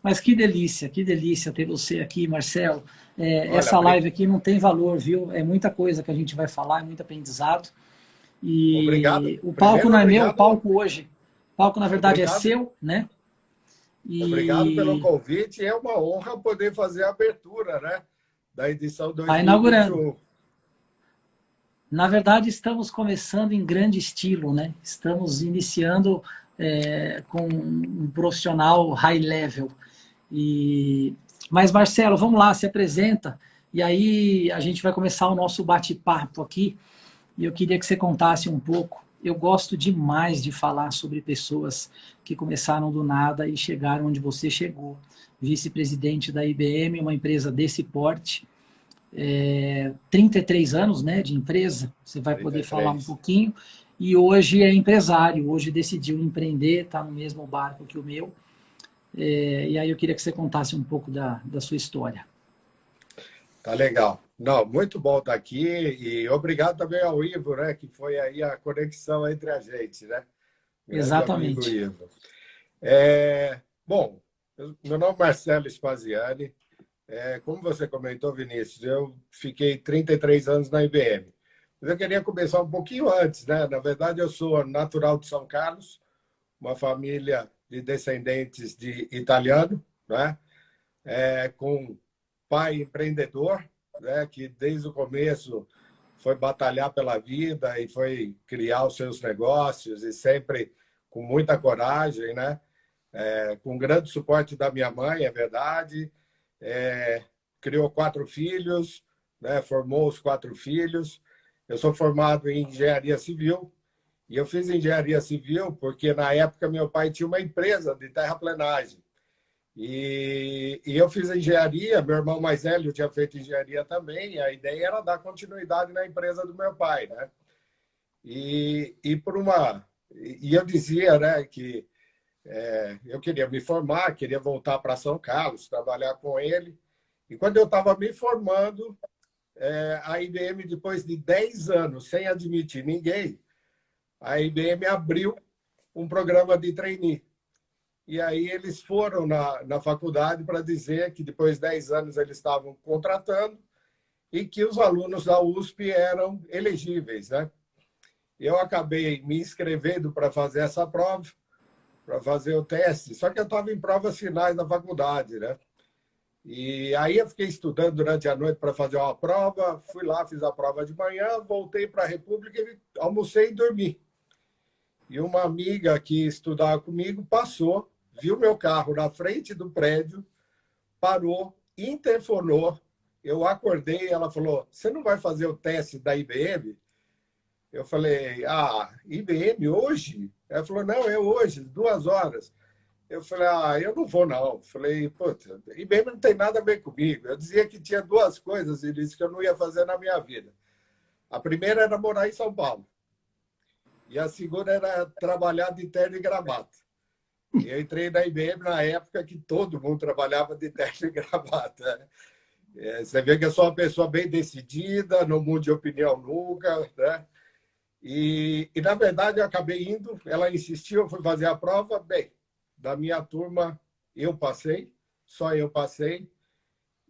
Mas que delícia ter você aqui, Marcelo. Olha, Essa live aqui não tem valor, viu? É muita coisa que a gente vai falar, é muito aprendizado. obrigado. E o palco Primeiro, não é meu, o obrigado, palco hoje. O palco, na verdade, é obrigado, seu, né? obrigado pelo E convite. É uma honra poder fazer a abertura, né, da edição está inaugurando. 2021. Na verdade, estamos começando em grande estilo, né? Estamos iniciando com um profissional high level. E... Mas, Marcelo, vamos lá, se apresenta. E aí a gente vai começar o nosso bate-papo aqui. E eu queria que você contasse um pouco. Eu gosto demais de falar sobre pessoas que começaram do nada e chegaram onde você chegou. Vice-presidente da IBM, uma empresa desse porte. 33 anos, né, de empresa, você vai poder falar um 33. pouquinho. E hoje é empresário, hoje decidiu empreender, está no mesmo barco que o meu. E aí eu queria que você contasse um pouco da sua história. Tá legal. Não, muito bom estar aqui e obrigado também ao Ivo, né, que foi aí a conexão entre a gente, né? Grande amigo Exatamente. Ivo. Bom, meu nome é Marcelo Spaziani. Como você comentou, Vinícius, eu fiquei 33 anos na IBM. Mas eu queria começar um pouquinho antes, né? Na verdade, eu sou natural de São Carlos, uma família de descendentes de italiano, né? Com pai empreendedor, né? Que desde o começo foi batalhar pela vida e foi criar os seus negócios e sempre com muita coragem, né? Com grande suporte da minha mãe, é verdade. Criou 4 filhos, né? Formou os 4 filhos. Eu sou formado em engenharia civil e eu fiz engenharia civil porque na época meu pai tinha uma empresa de terraplenagem e eu fiz engenharia. Meu irmão mais velho tinha feito engenharia também. E a ideia era dar continuidade na empresa do meu pai, né? E eu dizia, né, que eu queria me formar, queria voltar para São Carlos, trabalhar com ele. E quando eu estava me formando, a IBM, depois de 10 anos sem admitir ninguém, a IBM abriu um programa de trainee. E aí eles foram na faculdade para dizer que depois de 10 anos eles estavam contratando e que os alunos da USP eram elegíveis, né? Eu acabei me inscrevendo para fazer essa prova, para fazer o teste, só que eu estava em provas finais da faculdade, né? E aí eu fiquei estudando durante a noite para fazer uma prova, fui lá, fiz a prova de manhã, voltei para a República, almocei e dormi. E uma amiga que estudava comigo passou, viu meu carro na frente do prédio, parou, interfonou, eu acordei, ela falou: "Você não vai fazer o teste da IBM?" Eu falei: IBM hoje? Ela falou: "Não, é hoje, 2 horas." Eu falei: eu não vou, não. Falei: puta, IBM não tem nada a ver comigo. Eu dizia que tinha 2 coisas, Início, que eu não ia fazer na minha vida. A primeira era morar em São Paulo. E a segunda era trabalhar de terno e gravata. E eu entrei na IBM na época que todo mundo trabalhava de terno e gravata, né? Você vê que eu sou uma pessoa bem decidida, não mudo de opinião nunca, né? Na verdade, eu acabei indo. Ela insistiu, eu fui fazer a prova. Bem, da minha turma, eu passei, só eu passei.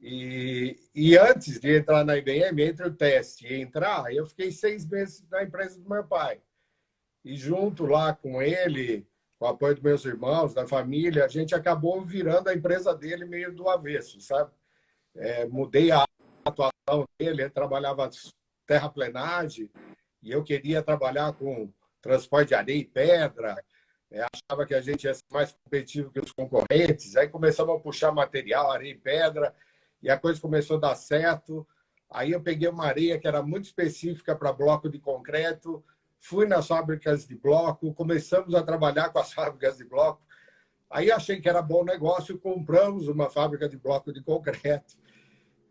E antes de entrar na IBM, entre o teste e entrar, eu fiquei 6 meses na empresa do meu pai. E junto lá com ele, com o apoio dos meus irmãos, da família, a gente acabou virando a empresa dele meio do avesso, sabe? Mudei a atuação dele, ele trabalhava terraplenagem, e eu queria trabalhar com transporte de areia e pedra. Achava que a gente ia ser mais competitivo que os concorrentes. Aí começamos a puxar material, areia e pedra, e a coisa começou a dar certo. Aí eu peguei uma areia que era muito específica para bloco de concreto, fui nas fábricas de bloco, começamos a trabalhar com as fábricas de bloco. Aí achei que era bom negócio, compramos uma fábrica de bloco de concreto.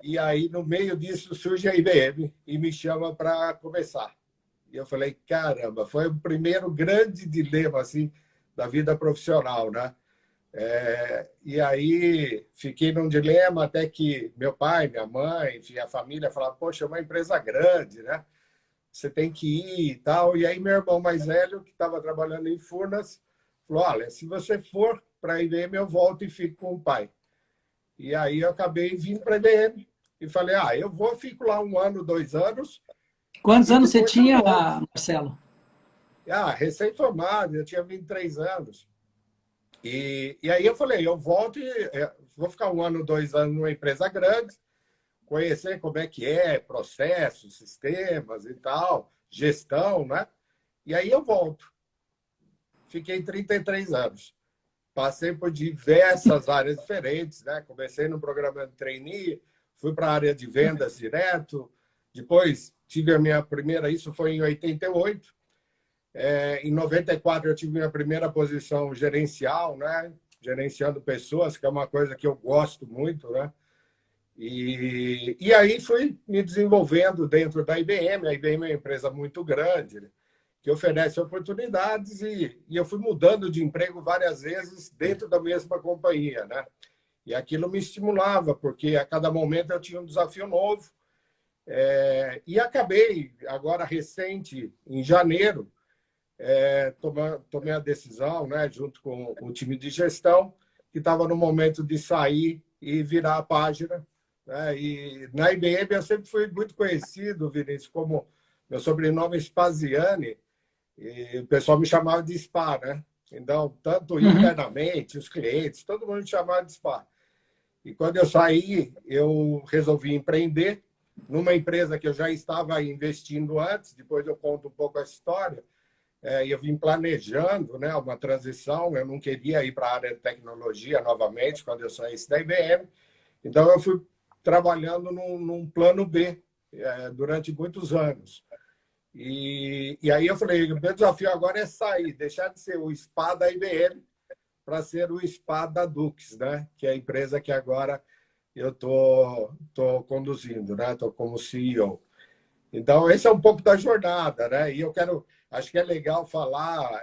E aí, no meio disso, surge a IBM e me chama para começar. E eu falei: caramba, foi o primeiro grande dilema assim da vida profissional, né? E aí fiquei num dilema até que meu pai, minha mãe, enfim, a família falaram: poxa, é uma empresa grande, né? Você tem que ir e tal. E aí meu irmão mais velho, que estava trabalhando em Furnas, falou: olha, se você for para a IBM, eu volto e fico com o pai. E aí eu acabei vindo para a IBM e falei, eu vou, fico lá 1 ano, 2 anos. Quantos E anos você depois eu tinha, volto. Marcelo? Recém-formado, eu tinha 23 anos. E aí eu falei, eu volto e vou ficar 1 ano, 2 anos numa empresa grande, conhecer como é que é, processos, sistemas e tal, gestão, né? E aí eu volto. Fiquei 33 anos. Passei por diversas áreas diferentes, né? Comecei no programa de trainee, fui para a área de vendas direto, depois tive a minha primeira, isso foi em 88. Em 94 eu tive minha primeira posição gerencial, né? Gerenciando pessoas, que é uma coisa que eu gosto muito, né? E aí fui me desenvolvendo dentro da IBM. A IBM é uma empresa muito grande, né? Que oferece oportunidades e eu fui mudando de emprego várias vezes dentro da mesma companhia, né? E aquilo me estimulava, porque a cada momento eu tinha um desafio novo. E acabei, agora recente, em janeiro, tomei a decisão, né, junto com o time de gestão, que estava no momento de sair e virar a página, né? E na IBM eu sempre fui muito conhecido, Vinícius, como meu sobrenome é Spaziani, e o pessoal me chamava de Spa, né? Então, tanto internamente, os clientes, todo mundo me chamava de Spa. E quando eu saí, eu resolvi empreender numa empresa que eu já estava investindo antes, depois eu conto um pouco a história. Eu vim planejando, né, uma transição, eu não queria ir para a área de tecnologia novamente quando eu saísse da IBM, então eu fui trabalhando num plano B durante muitos anos. E aí eu falei, o meu desafio agora é sair, deixar de ser o SPA da IBM para ser o SPA da Dux, né, que é a empresa que agora eu tô conduzindo, né, estou como CEO. Então, esse é um pouco da jornada, né? E acho que é legal falar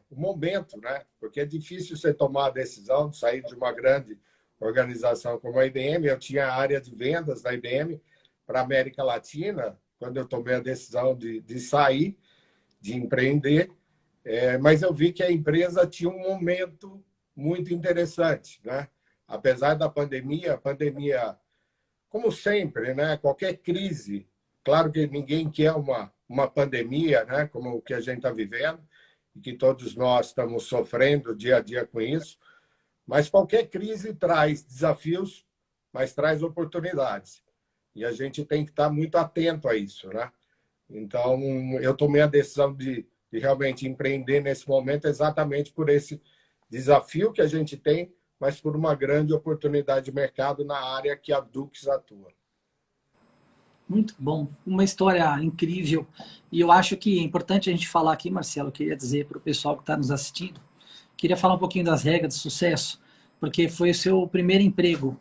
o momento, né? Porque é difícil você tomar a decisão de sair de uma grande organização como a IBM. Eu tinha a área de vendas da IBM para a América Latina, quando eu tomei a decisão de sair, de empreender, mas eu vi que a empresa tinha um momento muito interessante, né? Apesar da pandemia, como sempre, né? Qualquer crise, claro que ninguém quer uma pandemia, né? Como o que a gente está vivendo, e que todos nós estamos sofrendo dia a dia com isso, mas qualquer crise traz desafios, mas traz oportunidades. E a gente tem que estar muito atento a isso, né? Então, eu tomei a decisão de realmente empreender nesse momento exatamente por esse desafio que a gente tem, mas por uma grande oportunidade de mercado na área que a Dux atua. Muito bom, uma história incrível. E eu acho que é importante a gente falar aqui, Marcelo, eu queria dizer para o pessoal que está nos assistindo, queria falar um pouquinho das regras de sucesso, porque foi o seu primeiro emprego.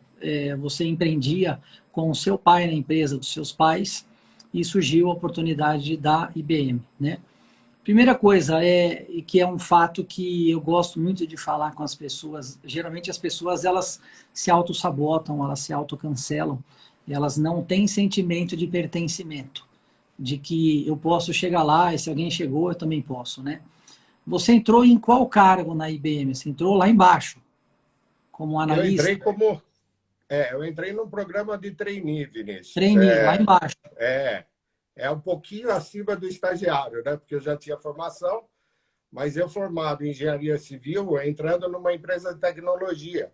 Você empreendia com o seu pai na empresa dos seus pais e surgiu a oportunidade da IBM, né? Primeira coisa que é um fato que eu gosto muito de falar com as pessoas. Geralmente as pessoas elas se autossabotam, elas se autocancelam, elas não têm sentimento de pertencimento, de que eu posso chegar lá e se alguém chegou eu também posso, né? Você entrou em qual cargo na IBM? Você entrou lá embaixo, como analista? Eu entrei num programa de trainee, Vinícius. Trainee, lá embaixo. É um pouquinho acima do estagiário, né? Porque eu já tinha formação, mas eu formado em engenharia civil, entrando numa empresa de tecnologia.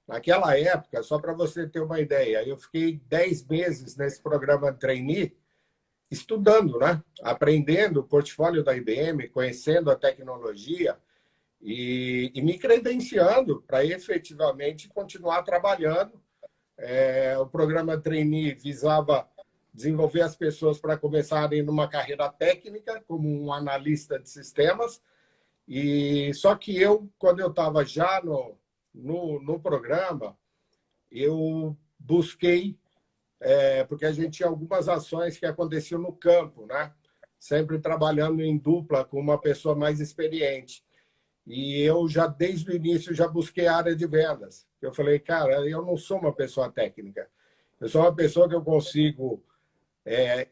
Naquela época, só para você ter uma ideia, eu fiquei 10 meses nesse programa de trainee, estudando, né? Aprendendo o portfólio da IBM, conhecendo a tecnologia e me credenciando para efetivamente continuar trabalhando. O programa trainee visava desenvolver as pessoas para começarem numa carreira técnica, como um analista de sistemas. E só que quando eu estava já no programa, eu busquei, porque a gente tinha algumas ações que aconteciam no campo, né? Sempre trabalhando em dupla com uma pessoa mais experiente. E eu já, desde o início, já busquei a área de vendas. Eu falei, cara, eu não sou uma pessoa técnica. Eu sou uma pessoa que eu consigo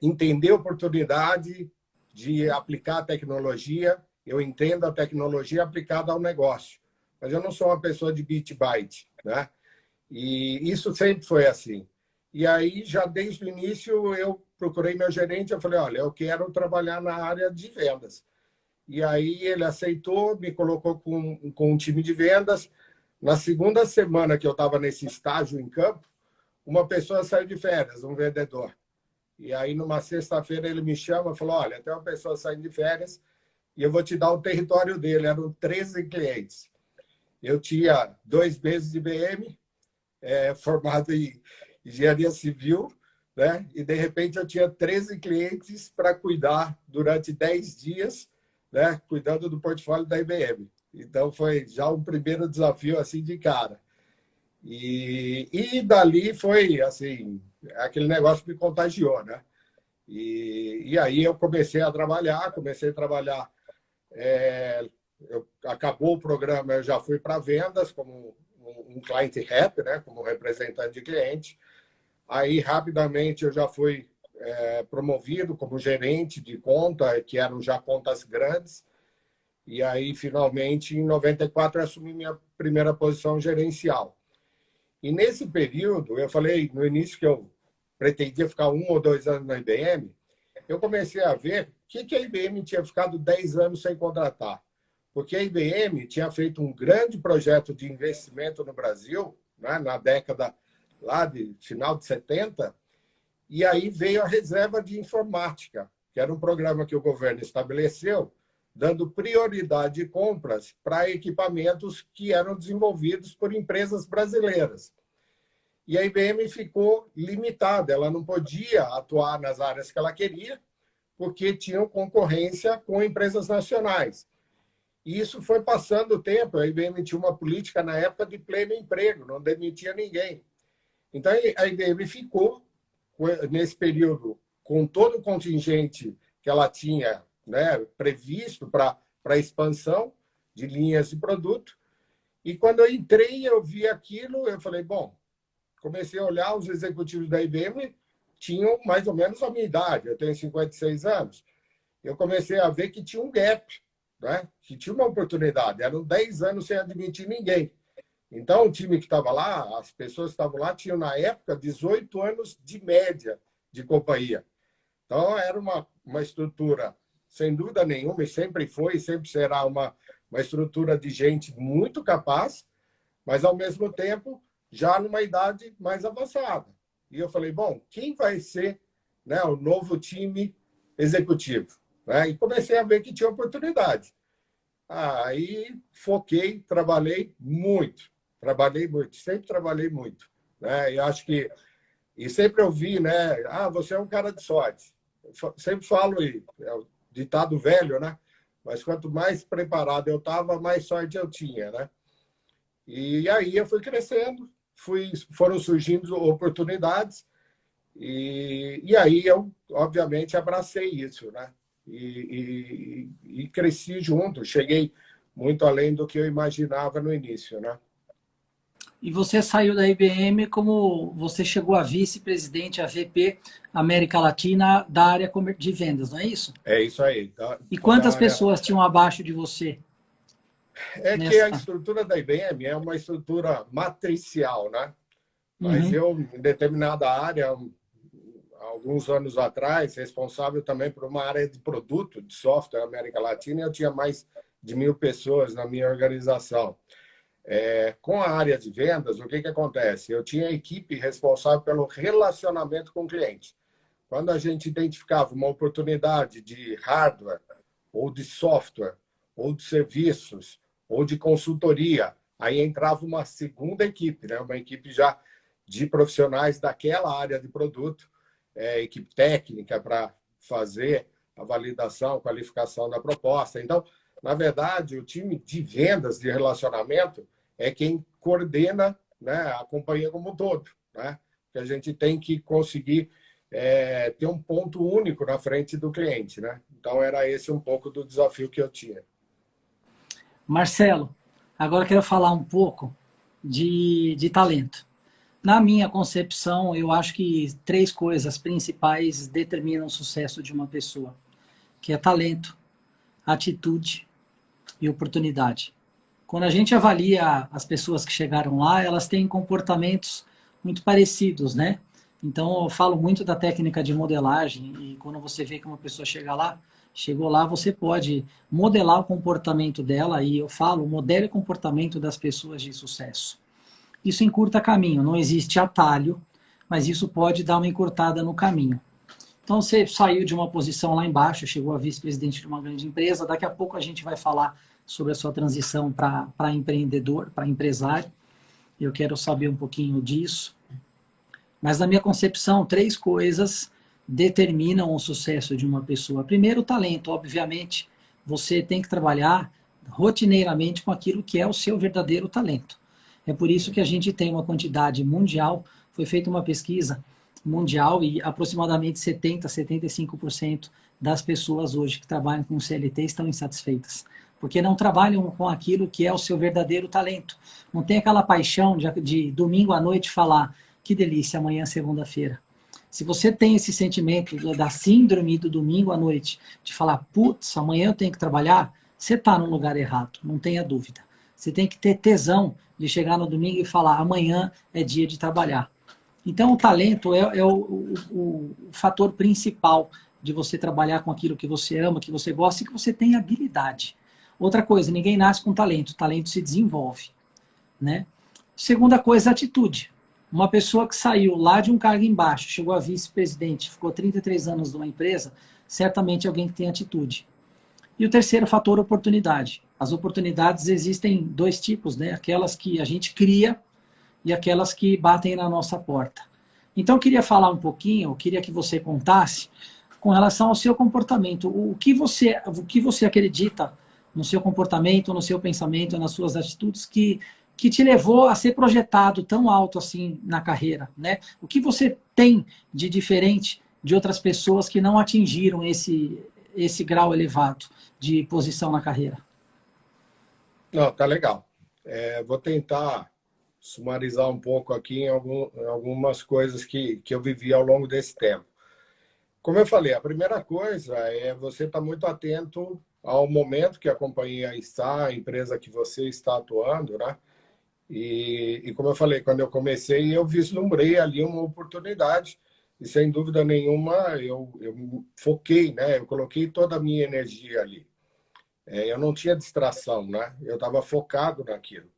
entender a oportunidade de aplicar a tecnologia. Eu entendo a tecnologia aplicada ao negócio. mas eu não sou uma pessoa de bit byte, né? E isso sempre foi assim. E aí, já desde o início, eu procurei meu gerente, eu falei, olha, eu quero trabalhar na área de vendas. E aí ele aceitou, me colocou com um time de vendas. Na segunda semana que eu estava nesse estágio em campo, uma pessoa saiu de férias, um vendedor. E aí, numa sexta-feira, ele me chama e falou, olha, tem uma pessoa saindo de férias e eu vou te dar o território dele. Eram 13 clientes. Eu tinha 2 meses de IBM, formado em engenharia civil, né? E, de repente, eu tinha 13 clientes para cuidar durante 10 dias, né? Cuidando do portfólio da IBM. Então, foi já um primeiro desafio assim de cara. E dali foi assim, aquele negócio que me contagiou, né? E aí eu comecei a trabalhar, acabou o programa, eu já fui para vendas como um client rep, né? Como representante de cliente. Aí, rapidamente, eu já fui promovido como gerente de conta, que eram já contas grandes. E aí, finalmente, em 94, eu assumi minha primeira posição gerencial. E nesse período, eu falei no início que eu pretendia ficar 1 ou 2 anos na IBM, eu comecei a ver que a IBM tinha ficado 10 anos sem contratar. Porque a IBM tinha feito um grande projeto de investimento no Brasil, né, na década lá de final de 70, e aí veio a reserva de informática, que era um programa que o governo estabeleceu, dando prioridade de compras para equipamentos que eram desenvolvidos por empresas brasileiras. E a IBM ficou limitada, ela não podia atuar nas áreas que ela queria, porque tinham concorrência com empresas nacionais. E isso foi passando o tempo, a IBM tinha uma política na época de pleno emprego, não demitia ninguém. Então, a IBM ficou, nesse período, com todo o contingente que ela tinha, né, previsto para a expansão de linhas de produto. E quando eu entrei, eu vi aquilo, eu falei, bom, comecei a olhar, os executivos da IBM tinham mais ou menos a minha idade, eu tenho 56 anos. Eu comecei a ver que tinha um gap, né, que tinha uma oportunidade. Eram 10 anos sem admitir ninguém. Então, o time que estava lá, as pessoas que estavam lá, tinham, na época, 18 anos de média de companhia. Então, era uma estrutura, sem dúvida nenhuma, e sempre foi, e sempre será uma estrutura de gente muito capaz, mas, ao mesmo tempo, já numa idade mais avançada. E eu falei, bom, quem vai ser, né, o novo time executivo? Né? E comecei a ver que tinha oportunidade. Aí foquei, trabalhei muito, sempre trabalhei muito. Né? E acho que, e sempre ouvi, né? Você é um cara de sorte. Eu sempre falo, é o ditado velho, né? Mas quanto mais preparado eu estava, mais sorte eu tinha, né? E aí eu fui crescendo, foram surgindo oportunidades, e aí eu, obviamente, abracei isso, né? E cresci junto, cheguei muito além do que eu imaginava no início, né? E você saiu da IBM como você chegou a vice-presidente, a VP América Latina da área de vendas, não é isso? É isso aí. E quantas pessoas tinham abaixo de você? É que a estrutura da IBM é uma estrutura matricial, né? Mas eu, em determinada área, alguns anos atrás, responsável também por uma área de produto, de software América Latina, eu tinha mais de 1.000 pessoas na minha organização. Com a área de vendas, o que acontece? Eu tinha a equipe responsável pelo relacionamento com o cliente. Quando a gente identificava uma oportunidade de hardware, ou de software, ou de serviços, ou de consultoria, aí entrava uma segunda equipe, né? Uma equipe já de profissionais daquela área de produto, equipe técnica para fazer a validação, a qualificação da proposta. Então, na verdade, o time de vendas, de relacionamento, é quem coordena, né, a companhia como um todo, né? Que a gente tem que conseguir ter um ponto único na frente do cliente, né? Então, era esse um pouco do desafio que eu tinha. Marcelo, agora eu quero falar um pouco de talento. Na minha concepção, eu acho que 3 coisas principais determinam o sucesso de uma pessoa, que é talento, atitude e oportunidade. quando a gente avalia as pessoas que chegaram lá, elas têm comportamentos muito parecidos, né? Então, eu falo muito da técnica de modelagem e quando você vê que uma pessoa chegou lá, você pode modelar o comportamento dela e eu falo, modele o comportamento das pessoas de sucesso. Isso encurta caminho, não existe atalho, mas isso pode dar uma encurtada no caminho. Então, você saiu de uma posição lá embaixo, chegou a vice-presidente de uma grande empresa, daqui a pouco a gente vai falar sobre a sua transição para empreendedor, para empresário. Eu quero saber um pouquinho disso. Mas, na minha concepção, 3 coisas determinam o sucesso de uma pessoa. Primeiro, o talento. Obviamente, você tem que trabalhar rotineiramente com aquilo que é o seu verdadeiro talento. É por isso que a gente tem uma quantidade mundial, foi feita uma pesquisa mundial e aproximadamente 75% das pessoas hoje que trabalham com CLT estão insatisfeitas, porque não trabalham com aquilo que é o seu verdadeiro talento. Não tem aquela paixão de domingo à noite falar que delícia, amanhã é segunda-feira. Se você tem esse sentimento da síndrome do domingo à noite, de falar, putz, amanhã eu tenho que trabalhar, você está no lugar errado, não tenha dúvida. Você tem que ter tesão de chegar no domingo e falar, amanhã é dia de trabalhar. Então, o talento é o fator principal de você trabalhar com aquilo que você ama, que você gosta e que você tem habilidade. Outra coisa, ninguém nasce com talento, o talento se desenvolve, né? Segunda coisa, atitude. Uma pessoa que saiu lá de um cargo embaixo, chegou a vice-presidente, ficou 33 anos numa empresa, certamente é alguém que tem atitude. E o terceiro fator, oportunidade. As oportunidades existem 2 tipos, né? Aquelas que a gente cria e aquelas que batem na nossa porta. Então, eu queria falar um pouquinho, eu queria que você contasse com relação ao seu comportamento. O que você acredita no seu comportamento, no seu pensamento, nas suas atitudes que te levou a ser projetado tão alto assim na carreira, né? O que você tem de diferente de outras pessoas que não atingiram esse grau elevado de posição na carreira? Não, tá legal. Vou tentar sumarizar um pouco aqui em algumas coisas que eu vivi ao longo desse tempo. Como eu falei, a primeira coisa é você estar muito atento ao momento que a companhia está, a empresa que você está atuando, né? E como eu falei, quando eu comecei, eu vislumbrei ali uma oportunidade e, sem dúvida nenhuma, eu foquei, né? Eu coloquei toda a minha energia ali. Eu não tinha distração, né? Eu estava focado naquilo.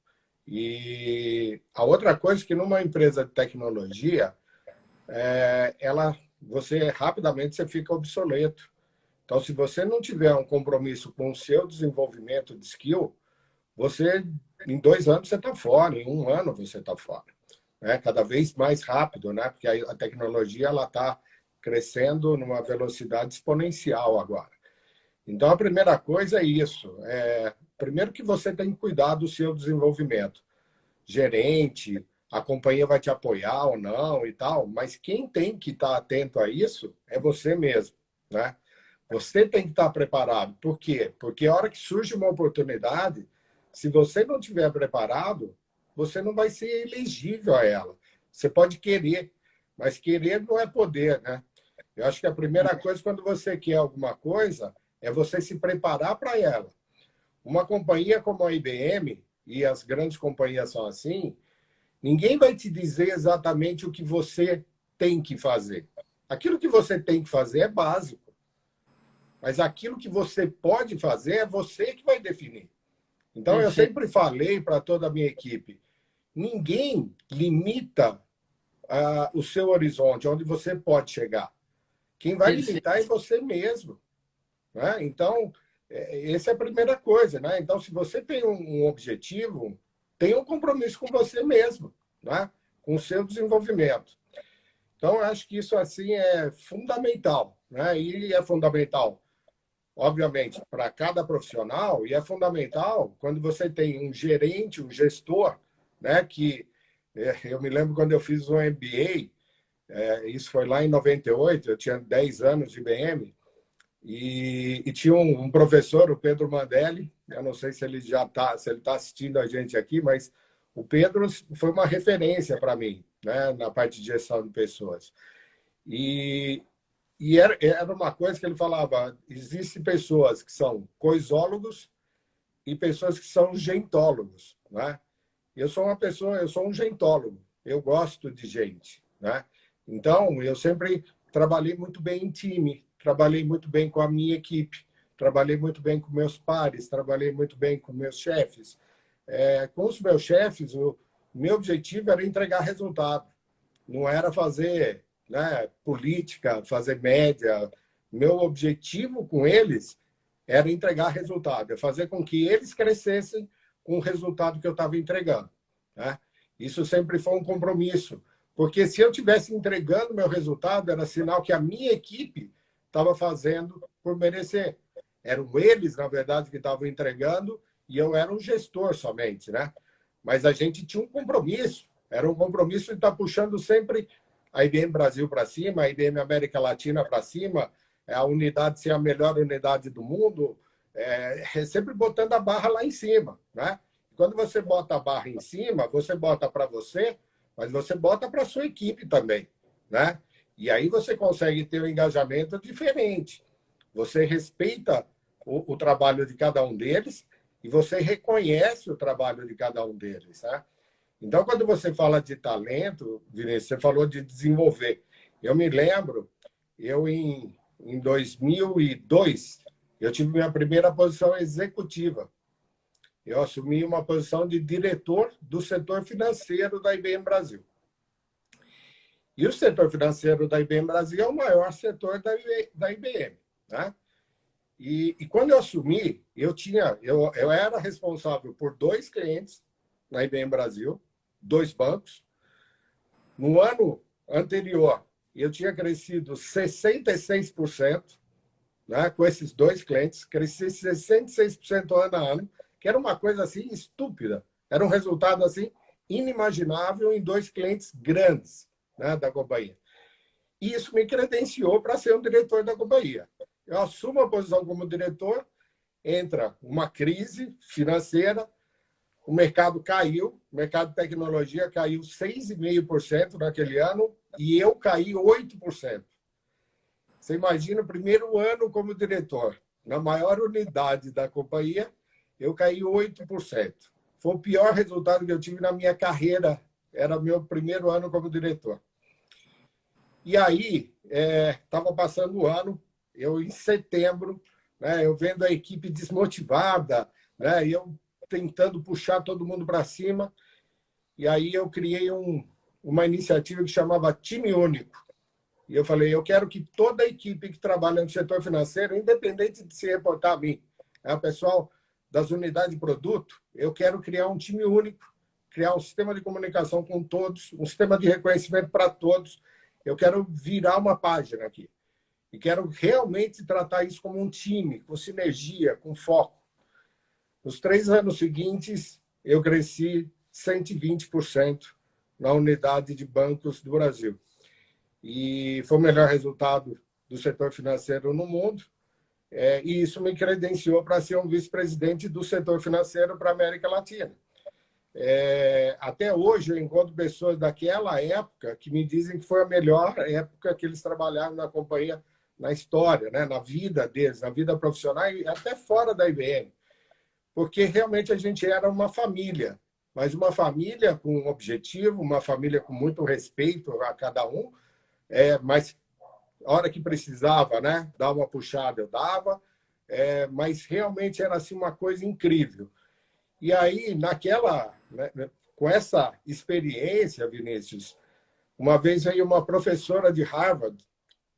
E a outra coisa é que numa empresa de tecnologia, você rapidamente você fica obsoleto. Então, se você não tiver um compromisso com o seu desenvolvimento de skill, você, em 2 anos, você está fora, em 1 ano você está fora. Né? Cada vez mais rápido, né? Porque a tecnologia está crescendo numa velocidade exponencial agora. Então, a primeira coisa é isso. Primeiro que você tem que cuidar do seu desenvolvimento. Gerente, a companhia vai te apoiar ou não e tal, mas quem tem que estar atento a isso é você mesmo, né? Você tem que estar preparado. Por quê? Porque a hora que surge uma oportunidade, se você não estiver preparado, você não vai ser elegível a ela. Você pode querer, mas querer não é poder, né? Eu acho que a primeira coisa, quando você quer alguma coisa, é você se preparar para ela. Uma companhia como a IBM, e as grandes companhias são assim, ninguém vai te dizer exatamente o que você tem que fazer. Aquilo que você tem que fazer é básico. Mas aquilo que você pode fazer é você que vai definir. Então, eu sempre falei para toda a minha equipe, ninguém limita o seu horizonte, onde você pode chegar. Quem vai limitar é você mesmo. Né? Então, essa é a primeira coisa. Né? Então, se você tem um objetivo, tenha um compromisso com você mesmo, né? Com o seu desenvolvimento. Então, eu acho que isso assim é fundamental. Né? E é fundamental, obviamente, para cada profissional, e é fundamental quando você tem um gerente, um gestor, né? Que eu me lembro quando eu fiz um MBA, isso foi lá em 98, eu tinha 10 anos de IBM, e tinha um professor, o Pedro Mandelli, eu não sei se ele se ele está assistindo a gente aqui, mas o Pedro foi uma referência para mim, né, na parte de gestão de pessoas. E era uma coisa que ele falava, existem pessoas que são coisólogos e pessoas que são gentólogos, né? Eu sou uma pessoa, eu sou um gentólogo, eu gosto de gente, né? Então, eu sempre trabalhei muito bem em time, trabalhei muito bem com a minha equipe, trabalhei muito bem com meus pares, trabalhei muito bem com meus chefes. Com os meus chefes, o meu objetivo era entregar resultado, não era fazer, né, política, fazer média. Meu objetivo com eles era entregar resultado, é fazer com que eles crescessem com o resultado que eu estava entregando, né? Isso sempre foi um compromisso, porque se eu estivesse entregando meu resultado, era sinal que a minha equipe estava fazendo por merecer. Eram eles, na verdade, que estavam entregando e eu era um gestor somente, né? Mas a gente tinha um compromisso, era um compromisso de estar puxando sempre a IBM Brasil para cima, a IBM América Latina para cima, a unidade ser a melhor unidade do mundo, sempre botando a barra lá em cima, né? Quando você bota a barra em cima, você bota para você, mas você bota para a sua equipe também, né? E aí você consegue ter um engajamento diferente. Você respeita o trabalho de cada um deles e você reconhece o trabalho de cada um deles, né? Então, quando você fala de talento, Vinícius, você falou de desenvolver. Eu me lembro, em 2002, eu tive minha primeira posição executiva. Eu assumi uma posição de diretor do setor financeiro da IBM Brasil. E o setor financeiro da IBM Brasil é o maior setor da IBM, né? E quando eu assumi, eu era responsável por 2 clientes na IBM Brasil, 2 bancos. No ano anterior, eu tinha crescido 66%, né, com esses 2 clientes, cresci 66% ano a ano, que era uma coisa assim estúpida. Era um resultado assim inimaginável em 2 clientes grandes, né, da companhia. E isso me credenciou para ser um diretor da companhia. Eu assumo a posição como diretor, entra uma crise financeira, o mercado caiu, o mercado de tecnologia caiu 6,5% naquele ano e eu caí 8%. Você imagina o primeiro ano como diretor, na maior unidade da companhia, eu caí 8%. Foi o pior resultado que eu tive na minha carreira, era meu primeiro ano como diretor. E aí, estava passando o ano, eu em setembro, né, eu vendo a equipe desmotivada, né, e eu tentando puxar todo mundo para cima, e aí eu criei uma iniciativa que chamava Time Único. E eu falei, eu quero que toda a equipe que trabalha no setor financeiro, independente de se reportar a mim, o pessoal das unidades de produto, eu quero criar um time único, criar um sistema de comunicação com todos, um sistema de reconhecimento para todos. Eu quero virar uma página aqui. E quero realmente tratar isso como um time, com sinergia, com foco. Nos 3 anos seguintes, eu cresci 120% na unidade de bancos do Brasil. E foi o melhor resultado do setor financeiro no mundo. E isso me credenciou para ser um vice-presidente do setor financeiro para a América Latina. Até hoje, eu encontro pessoas daquela época que me dizem que foi a melhor época que eles trabalharam na companhia, na história, né? Na vida deles, na vida profissional e até fora da IBM. Porque realmente a gente era uma família, mas uma família com um objetivo, uma família com muito respeito a cada um, mas a hora que precisava, né, dar uma puxada, eu dava, mas realmente era assim, uma coisa incrível. E aí, né, com essa experiência, Vinícius, uma vez veio uma professora de Harvard,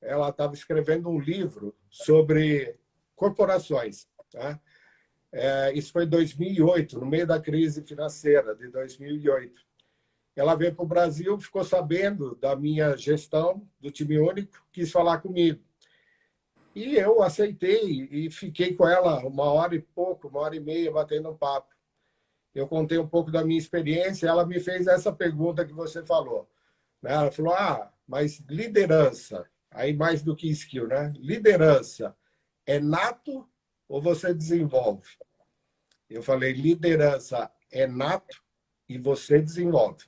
ela estava escrevendo um livro sobre corporações, tá? Isso foi em 2008, no meio da crise financeira de 2008. Ela veio para o Brasil, ficou sabendo da minha gestão do time único, quis falar comigo. E eu aceitei e fiquei com ela 1 hora e pouco, 1 hora e meia, batendo um papo. Eu contei um pouco da minha experiência, ela me fez essa pergunta que você falou. Ela falou, mas liderança, aí mais do que skill, né? Liderança é nato ou você desenvolve? Eu falei, liderança é nato e você desenvolve.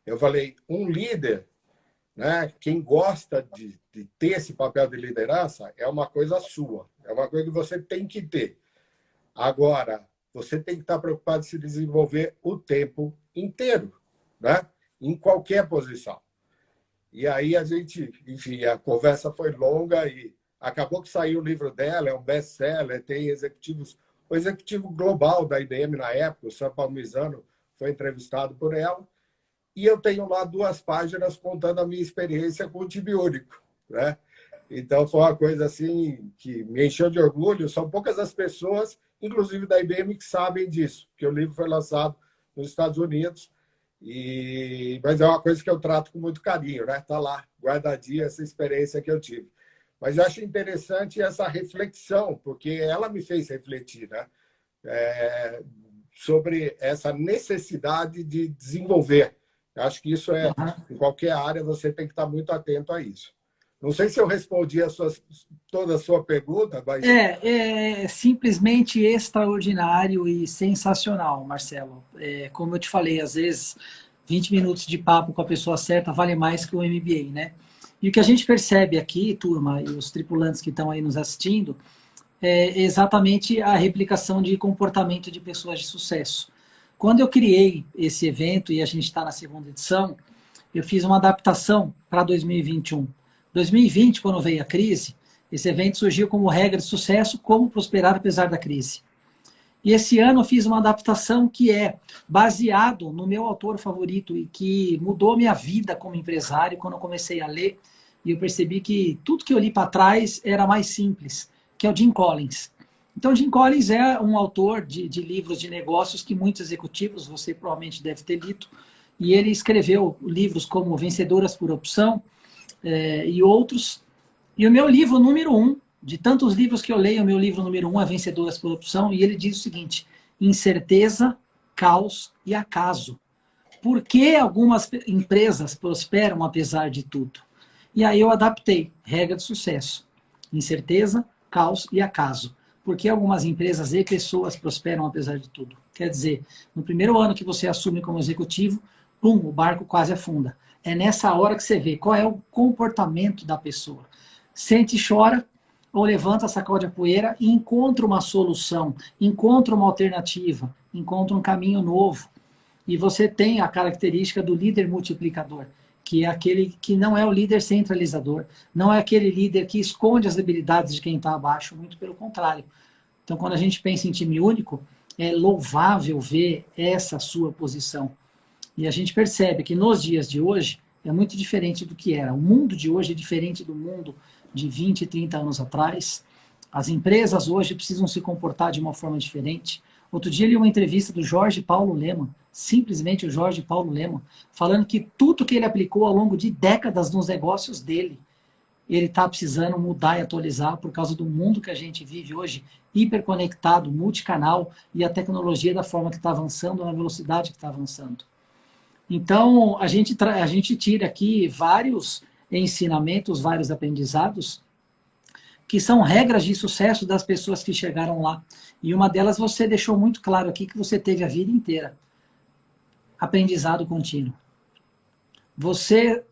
Eu falei, um líder, né, quem gosta de ter esse papel de liderança, é uma coisa sua, é uma coisa que você tem que ter. Agora, você tem que estar preocupado em se desenvolver o tempo inteiro, né? Em qualquer posição. E aí a gente, enfim, a conversa foi longa e acabou que saiu o livro dela, é um best-seller, tem executivos, o executivo global da IBM na época, o Sam Palmisano, foi entrevistado por ela, e eu tenho lá 2 páginas contando a minha experiência com o time único, né? Então foi uma coisa assim que me encheu de orgulho. São poucas as pessoas, inclusive da IBM, que sabem disso, que o livro foi lançado nos Estados Unidos. Mas é uma coisa que eu trato com muito carinho, né? Está lá, guardadinha, essa experiência que eu tive. Mas eu acho interessante essa reflexão, porque ela me fez refletir, né? Sobre essa necessidade de desenvolver. Eu acho que isso em qualquer área, você tem que estar muito atento a isso. Não sei se eu respondi toda a sua pergunta, mas... É simplesmente extraordinário e sensacional, Marcelo. Como eu te falei, às vezes 20 minutos de papo com a pessoa certa vale mais que o MBA, né? E o que a gente percebe aqui, turma, e os tripulantes que estão aí nos assistindo, é exatamente a replicação de comportamento de pessoas de sucesso. Quando eu criei esse evento, e a gente está na 2ª edição, eu fiz uma adaptação para 2021. 2020, quando veio a crise, esse evento surgiu como regra de sucesso, como prosperar apesar da crise. E esse ano eu fiz uma adaptação que é baseado no meu autor favorito e que mudou minha vida como empresário quando eu comecei a ler, e eu percebi que tudo que eu li para trás era mais simples, que é o Jim Collins. Então, Jim Collins é um autor de livros de negócios que muitos executivos, você provavelmente deve ter lido, e ele escreveu livros como Vencedoras por Opção e outros. E o meu livro número 1, de tantos livros que eu leio, o meu livro número 1 é Vencedoras por Opção, e ele diz o seguinte: incerteza, caos e acaso. Por que algumas empresas prosperam apesar de tudo? E aí eu adaptei, regra de sucesso: incerteza, caos e acaso. Por que algumas empresas e pessoas prosperam apesar de tudo? Quer dizer, no primeiro ano que você assume como executivo, pum, o barco quase afunda. É nessa hora que você vê qual é o comportamento da pessoa. Sente e chora, ou levanta, sacode a poeira e encontra uma solução, encontra uma alternativa, encontra um caminho novo. E você tem a característica do líder multiplicador, que é aquele que não é o líder centralizador, não é aquele líder que esconde as debilidades de quem está abaixo, muito pelo contrário. Então, quando a gente pensa em time único, é louvável ver essa sua posição. E a gente percebe que nos dias de hoje é muito diferente do que era. O mundo de hoje é diferente do mundo de 20, 30 anos atrás. As empresas hoje precisam se comportar de uma forma diferente. Outro dia eu li uma entrevista do Jorge Paulo Lemann, simplesmente o Jorge Paulo Lemann, falando que tudo que ele aplicou ao longo de décadas nos negócios dele, ele está precisando mudar e atualizar por causa do mundo que a gente vive hoje, hiperconectado, multicanal, e a tecnologia da forma que está avançando, na velocidade que está avançando. Então, a gente tira aqui vários ensinamentos, vários aprendizados, que são regras de sucesso das pessoas que chegaram lá. E uma delas você deixou muito claro aqui, que você teve a vida inteira. Aprendizado contínuo. Você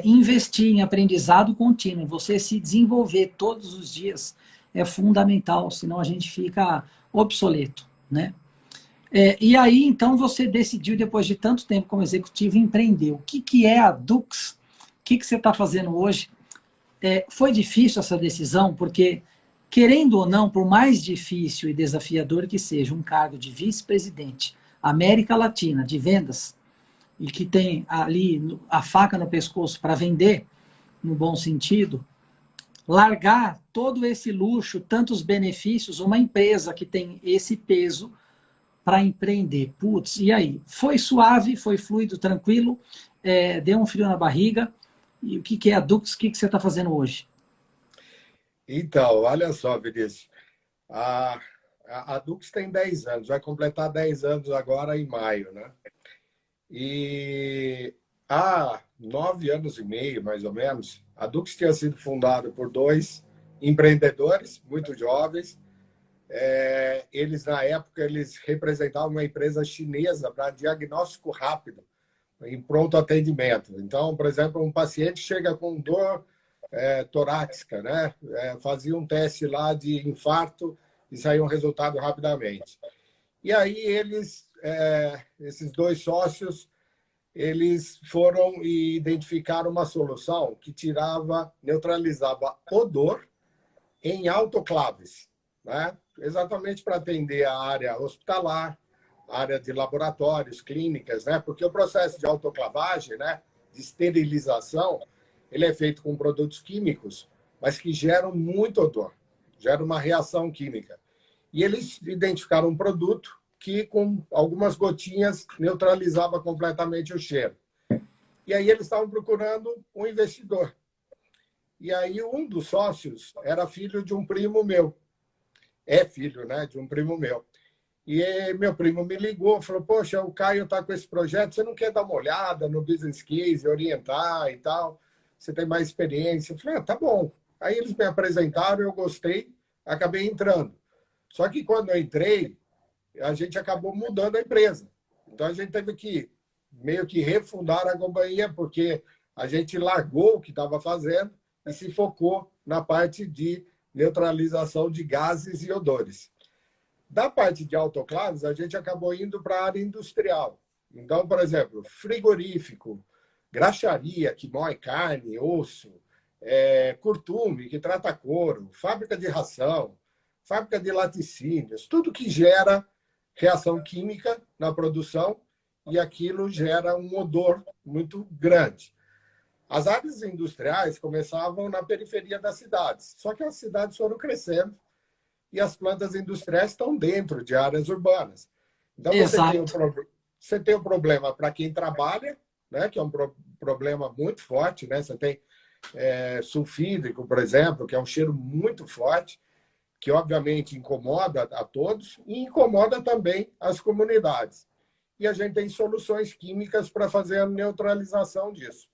investir em aprendizado contínuo, você se desenvolver todos os dias é fundamental, senão a gente fica obsoleto, né? E aí, então, você decidiu, depois de tanto tempo como executivo, empreender. O que é a Dux? O que você está fazendo hoje? Foi difícil essa decisão, porque, querendo ou não, por mais difícil e desafiador que seja um cargo de vice-presidente, América Latina, de vendas, e que tem ali a faca no pescoço para vender, no bom sentido, largar todo esse luxo, tantos benefícios, uma empresa que tem esse peso para empreender. Putz, e aí? Foi suave, foi fluido, tranquilo, deu um frio na barriga. E o que é a Dux? O que você está fazendo hoje? Então, olha só, Vinícius. A Dux tem 10 anos, vai completar 10 anos agora em maio, né? E há 9 anos e meio, mais ou menos, a Dux tinha sido fundada por 2 empreendedores muito jovens. Eles, na época, eles representavam uma empresa chinesa para diagnóstico rápido, em pronto atendimento. Então, por exemplo, um paciente chega com dor torácica, né? Fazia um teste lá de infarto e saía um resultado rapidamente. E aí esses dois sócios, eles foram e identificaram uma solução que neutralizava odor em autoclaves, né? Exatamente para atender a área hospitalar, a área de laboratórios, clínicas, né? Porque o processo de autoclavagem, né, de esterilização, ele é feito com produtos químicos, mas que geram muito odor, geram uma reação química. E eles identificaram um produto que, com algumas gotinhas, neutralizava completamente o cheiro. E aí eles estavam procurando um investidor. E aí um dos sócios era filho de um primo meu. É filho, né, de um primo meu. E meu primo me ligou, falou, poxa, o Caio está com esse projeto, você não quer dar uma olhada no business case, orientar e tal? Você tem mais experiência? Eu falei, tá bom. Aí eles me apresentaram, eu gostei, acabei entrando. Só que quando eu entrei, a gente acabou mudando a empresa. Então, a gente teve que meio que refundar a companhia, porque a gente largou o que estava fazendo e se focou na parte de neutralização de gases e odores. Da parte de autoclaves, a gente acabou indo para a área industrial. Então, por exemplo, frigorífico, graxaria, que moe carne, osso, curtume, que trata couro, fábrica de ração, fábrica de laticínios, tudo que gera reação química na produção e aquilo gera um odor muito grande. As áreas industriais começavam na periferia das cidades, só que as cidades foram crescendo e as plantas industriais estão dentro de áreas urbanas. Então, você tem um problema para quem trabalha, né, que é um problema muito forte, né? Você tem sulfídrico, por exemplo, que é um cheiro muito forte, que obviamente incomoda a todos e incomoda também as comunidades. E a gente tem soluções químicas para fazer a neutralização disso.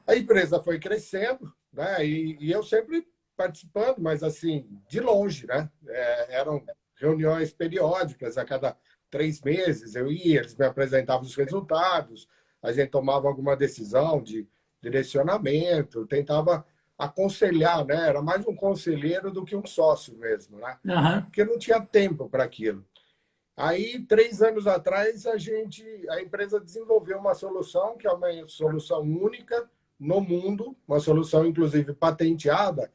A empresa foi crescendo, né? E eu sempre participando, mas assim, de longe, né? Eram reuniões periódicas, a cada 3 meses eu ia, eles me apresentavam os resultados, a gente tomava alguma decisão de direcionamento, tentava aconselhar, né? Era mais um conselheiro do que um sócio mesmo, né? Uhum. Porque não tinha tempo para aquilo. Aí, 3 anos atrás, a empresa desenvolveu uma solução que é uma solução única no mundo, uma solução, inclusive, patenteada,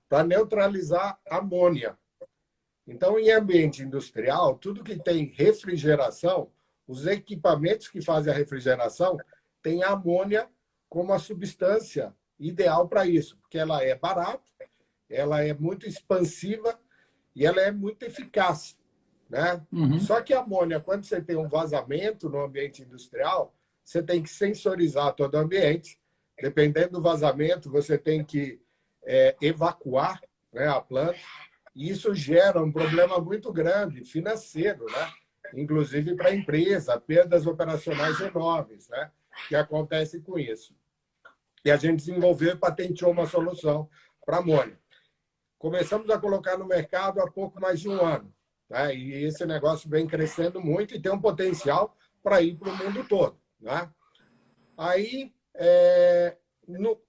para neutralizar amônia. Então, em ambiente industrial, tudo que tem refrigeração, os equipamentos que fazem a refrigeração, tem a amônia como a substância ideal para isso, porque ela é barata, ela é muito expansiva e ela é muito eficaz, né? Uhum. Só que a amônia, quando você tem um vazamento no ambiente industrial, você tem que sensorizar todo o ambiente. Dependendo do vazamento, você tem que evacuar, né, a planta. E isso gera um problema muito grande financeiro, né? Inclusive para a empresa, perdas operacionais enormes, né, que acontecem com isso. E a gente desenvolveu e patenteou uma solução para amônia. Começamos a colocar no mercado há pouco mais de 1 ano. Né? E esse negócio vem crescendo muito e tem um potencial para ir para o mundo todo. Né? Aí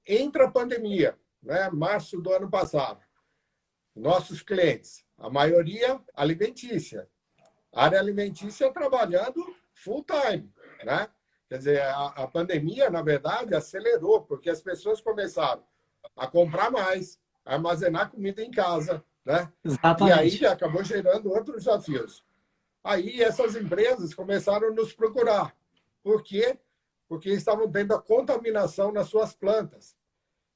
entra a pandemia, né? Março do ano passado. Nossos clientes, a maioria alimentícia. A área alimentícia trabalhando full time. Né? Quer dizer, a pandemia, na verdade, acelerou, porque as pessoas começaram a comprar mais, a armazenar comida em casa, né? Exatamente. E aí acabou gerando outros desafios. Aí essas empresas começaram a nos procurar. Por quê? Porque estavam tendo a contaminação nas suas plantas.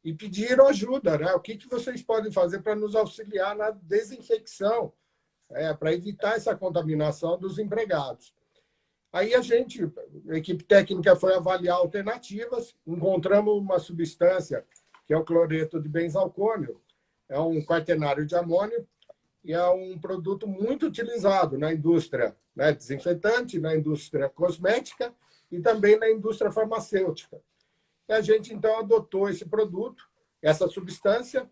E pediram ajuda, né? O que vocês podem fazer para nos auxiliar na desinfecção, para evitar essa contaminação dos empregados? Aí a equipe técnica foi avaliar alternativas, encontramos uma substância que é o cloreto de benzalcônio, é um quaternário de amônio e é um produto muito utilizado na indústria, né, desinfetante, na indústria cosmética e também na indústria farmacêutica. E a gente, então, adotou esse produto, essa substância,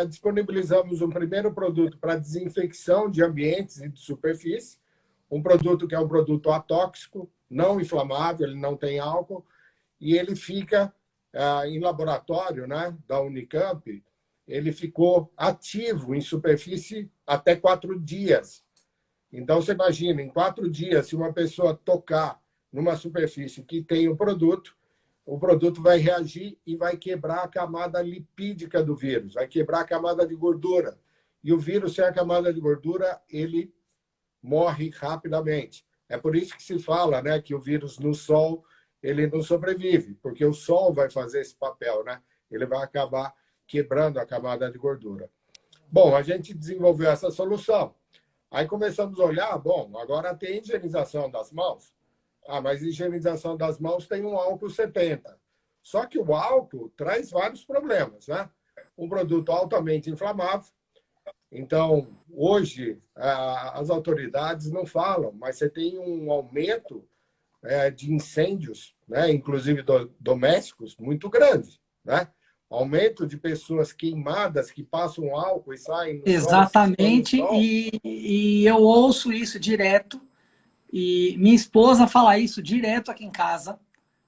disponibilizamos um primeiro produto para desinfecção de ambientes e de superfície, um produto que é um produto atóxico, não inflamável, ele não tem álcool, e ele fica em laboratório, né, da Unicamp, ele ficou ativo em superfície até 4 dias. Então, você imagina, em 4 dias, se uma pessoa tocar numa superfície que tem o produto vai reagir e vai quebrar a camada lipídica do vírus, vai quebrar a camada de gordura. E o vírus, sem a camada de gordura, ele morre rapidamente. É por isso que se fala, né, que o vírus no sol ele não sobrevive, porque o sol vai fazer esse papel, né? Ele vai acabar quebrando a camada de gordura. Bom, a gente desenvolveu essa solução. Aí começamos a olhar, bom, agora tem higienização das mãos. Ah, mas higienização das mãos tem um álcool 70. Só que o álcool traz vários problemas, né? Um produto altamente inflamável. Então, hoje, as autoridades não falam, mas você tem um aumento de incêndios, né? Inclusive domésticos, muito grande, né? Aumento de pessoas queimadas que passam álcool e saem no sol, se expõem no Exatamente, sol. e eu ouço isso direto, e minha esposa fala isso direto aqui em casa.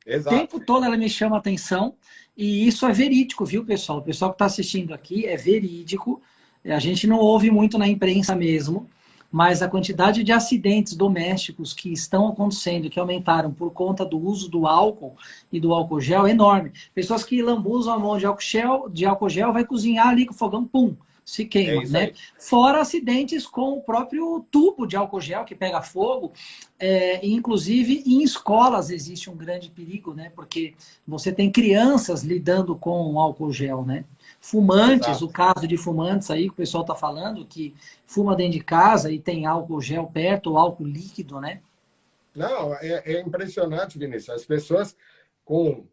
O Exato. tempo todo ela me chama a atenção, e isso é verídico, viu, pessoal? O pessoal que está assistindo aqui é verídico. A gente não ouve muito na imprensa mesmo, mas a quantidade de acidentes domésticos que estão acontecendo, que aumentaram por conta do uso do álcool e do álcool gel, é enorme. Pessoas que lambuzam a mão de álcool gel, vai cozinhar ali com o fogão, pum, se É queima, isso né? aí. Fora acidentes com o próprio tubo de álcool gel que pega fogo, inclusive em escolas existe um grande perigo, né? Porque você tem crianças lidando com o álcool gel, né? Fumantes, o Exato. caso de fumantes aí que o pessoal está falando, que fuma dentro de casa e tem álcool gel perto, ou álcool líquido, né? Não, é impressionante, Vinícius. As pessoas com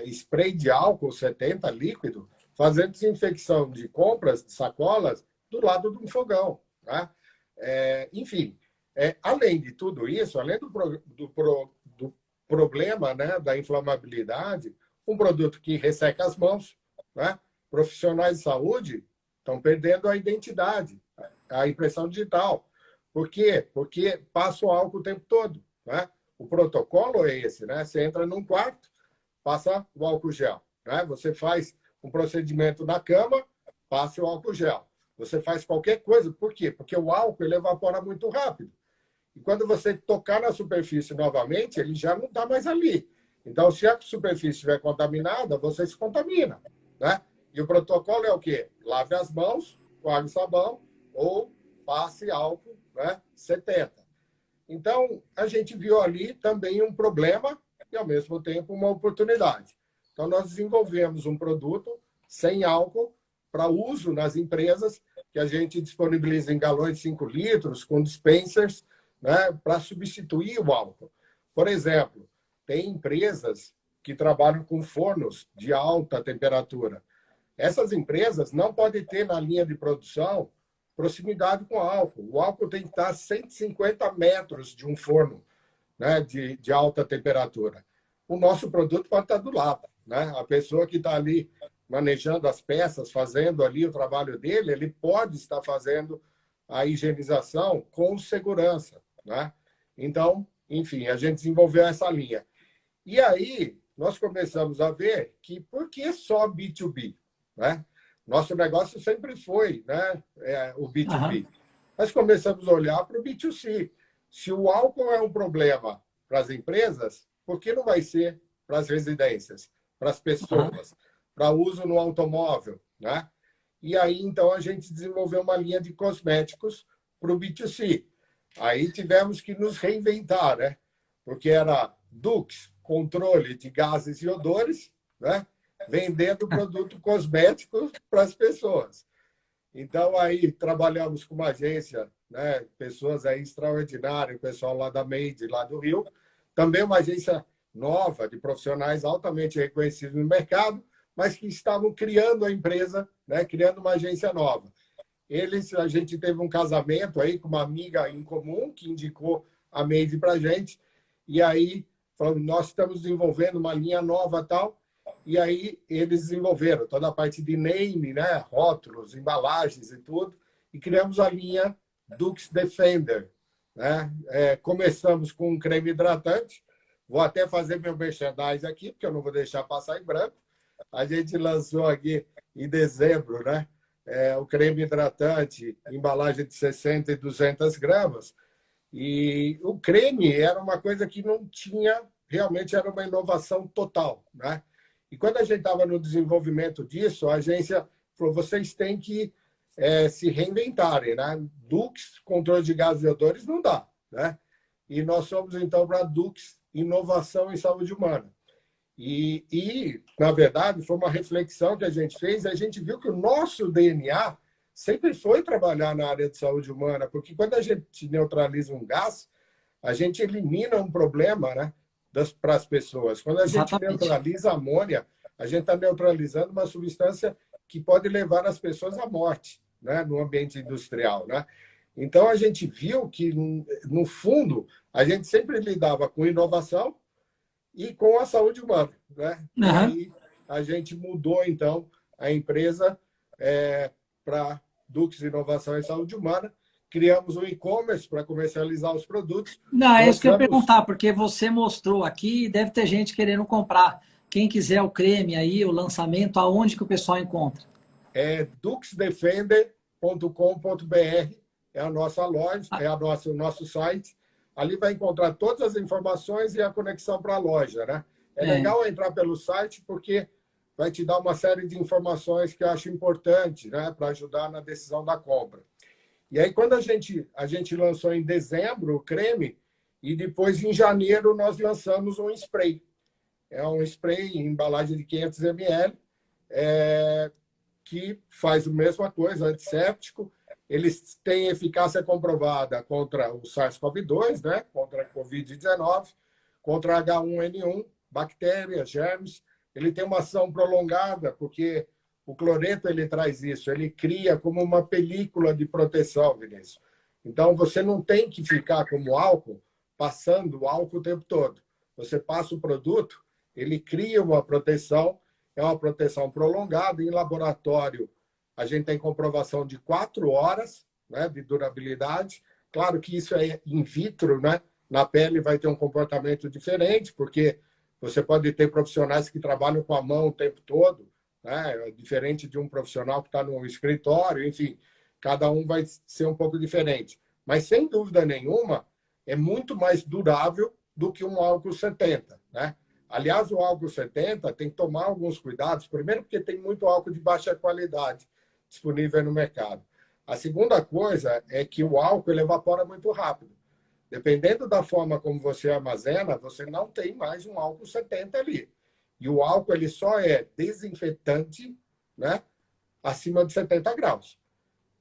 spray de álcool 70 líquido fazendo desinfecção de compras, de sacolas, do lado de um fogão. Tá? Enfim, além de tudo isso, além do problema, né, da inflamabilidade, um produto que resseca as mãos, né? Profissionais de saúde estão perdendo a identidade, a impressão digital. Por quê? Porque passa o álcool o tempo todo. Né? O protocolo é esse, né? Você entra num quarto, passa o álcool gel. Né? Você faz um procedimento na cama, passa o álcool gel. Você faz qualquer coisa, por quê? Porque o álcool ele evapora muito rápido. E quando você tocar na superfície novamente, ele já não está mais ali. Então, se a superfície estiver contaminada, você se contamina. Né? E o protocolo é o quê? Lave as mãos com água e sabão ou passe álcool, né? 70. Então, a gente viu ali também um problema e, ao mesmo tempo, uma oportunidade. Então, nós desenvolvemos um produto sem álcool para uso nas empresas, que a gente disponibiliza em galões de 5 litros, com dispensers, né, para substituir o álcool. Por exemplo, tem empresas que trabalham com fornos de alta temperatura. Essas empresas não podem ter na linha de produção proximidade com álcool. O álcool tem que estar a 150 metros de um forno, né, de alta temperatura. O nosso produto pode estar do lado. Né? A pessoa que está ali manejando as peças, fazendo ali o trabalho dele, ele pode estar fazendo a higienização com segurança. Né? Então, enfim, a gente desenvolveu essa linha. E aí, nós começamos a ver que por que só B2B? Né? Nosso negócio sempre foi, né, o Aham. B2B. Nós começamos a olhar para o B2C. Se o álcool é um problema para as empresas, por que não vai ser para as residências, para as Aham. pessoas, para uso no automóvel? Né? E aí, então, a gente desenvolveu uma linha de cosméticos para o B2C. Aí tivemos que nos reinventar, né? Porque era Dux, controle de gases e odores, né? Vendendo produto cosmético para as pessoas. Então, aí trabalhamos com uma agência, né? Pessoas aí extraordinárias, o pessoal lá da Made, lá do Rio. Também uma agência nova, de profissionais altamente reconhecidos no mercado, mas que estavam criando a empresa, né? Criando uma agência nova. A gente teve um casamento aí com uma amiga em comum que indicou a Made para a gente. E aí, falando, nós estamos desenvolvendo uma linha nova tal. E aí eles desenvolveram toda a parte de name, né? Rótulos, embalagens e tudo. E criamos a linha Dux Defender. Né? Começamos com um creme hidratante. Vou até fazer meu merchandising aqui, porque eu não vou deixar passar em branco. A gente lançou aqui em dezembro, né? O creme hidratante, embalagem de 60 e 200 gramas. E o creme era uma coisa que não tinha, realmente era uma inovação total, né? E quando a gente estava no desenvolvimento disso, a agência falou, vocês têm que se reinventarem, né? Dux, controle de gases e odores, não dá, né? E nós fomos, então, para a Dux, Inovação em Saúde Humana. Na verdade, foi uma reflexão que a gente fez, a gente viu que o nosso DNA sempre foi trabalhar na área de saúde humana, porque quando a gente neutraliza um gás, a gente elimina um problema, né, para as pessoas. Quando a gente Exatamente. neutraliza a amônia, a gente está neutralizando uma substância que pode levar as pessoas à morte, né, no ambiente industrial, né? Então, a gente viu que, no fundo, a gente sempre lidava com inovação e com a saúde humana, né? E Uhum. aí a gente mudou, então, a empresa para Dux Inovação em Saúde Humana, criamos um e-commerce para comercializar os produtos. Não, é isso que eu ia Lançamos perguntar, porque você mostrou aqui e deve ter gente querendo comprar. Quem quiser o creme aí, o lançamento, aonde que o pessoal encontra? duxdefender.com.br, é a nossa loja, é o nosso site. Ali vai encontrar todas as informações e a conexão para a loja, né? É legal entrar pelo site porque vai te dar uma série de informações que eu acho importante, né, para ajudar na decisão da compra. E aí, quando a gente lançou em dezembro o creme, e depois em janeiro nós lançamos um spray. É um spray em embalagem de 500 ml, que faz a mesma coisa, antisséptico. Eles têm eficácia comprovada contra o SARS-CoV-2, né? Contra a Covid-19, contra H1N1, bactérias, germes. Ele tem uma ação prolongada, porque o cloreto ele traz isso, ele cria como uma película de proteção, Vinícius. Então, você não tem que ficar como álcool, passando o álcool o tempo todo. Você passa o produto, ele cria uma proteção, é uma proteção prolongada. Em laboratório, a gente tem comprovação de 4 horas, né, de durabilidade. Claro que isso é in vitro, né? Na pele vai ter um comportamento diferente, porque você pode ter profissionais que trabalham com a mão o tempo todo, né? Diferente de um profissional que está no escritório, enfim, cada um vai ser um pouco diferente. Mas, sem dúvida nenhuma, é muito mais durável do que um álcool 70, né? Aliás, o álcool 70 tem que tomar alguns cuidados. Primeiro, porque tem muito álcool de baixa qualidade disponível no mercado. A segunda coisa é que o álcool ele evapora muito rápido. Dependendo da forma como você armazena, você não tem mais um álcool 70 ali. E o álcool ele só é desinfetante, né, acima de 70 graus.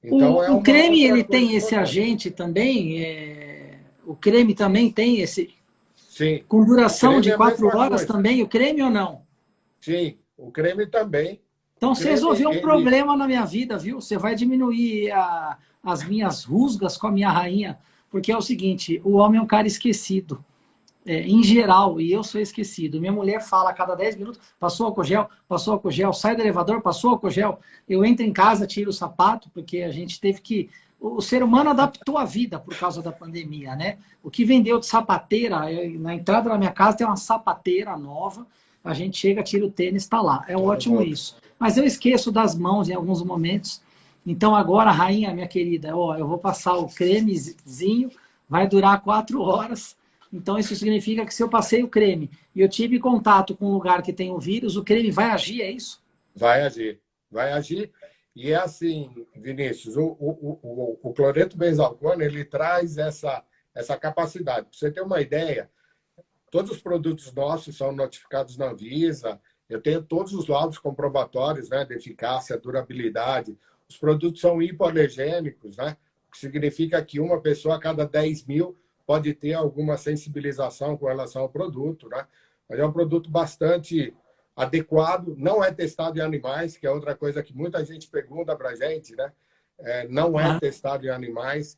Então, é O uma creme, outra ele coisa tem esse importante. agente também? O creme também tem esse... Sim, Com o duração creme de é a 4 mesma horas coisa. também, o creme ou não? Sim, o creme também. O Então, você creme, resolveu um ele... problema na minha vida, viu? Você vai diminuir as minhas rusgas com a minha rainha, porque é o seguinte, o homem é um cara esquecido, em geral, e eu sou esquecido. Minha mulher fala a cada 10 minutos, passou álcool gel, sai do elevador, passou álcool gel. Eu entro em casa, tiro o sapato, porque a gente teve que... O ser humano adaptou a vida por causa da pandemia, né? O que vendeu de sapateira, na entrada da minha casa tem uma sapateira nova, a gente chega, tira o tênis, está lá. É Tudo ótimo bom. isso. Mas eu esqueço das mãos em alguns momentos. Então agora, rainha, minha querida, eu vou passar o cremezinho, vai durar 4 horas. Então isso significa que se eu passei o creme e eu tive contato com um lugar que tem o vírus, o creme vai agir, é isso? Vai agir. Vai agir. E é assim, Vinícius, o cloreto benzalcone, ele traz essa capacidade. Para você ter uma ideia, todos os produtos nossos são notificados na Anvisa. Eu tenho todos os laudos comprobatórios, né, de eficácia, durabilidade. Os produtos são hipoalergênicos, né, o que significa que uma pessoa a cada 10 mil pode ter alguma sensibilização com relação ao produto, né? Mas é um produto bastante adequado, não é testado em animais, que é outra coisa que muita gente pergunta para a gente, né? Não é Uhum. testado em animais.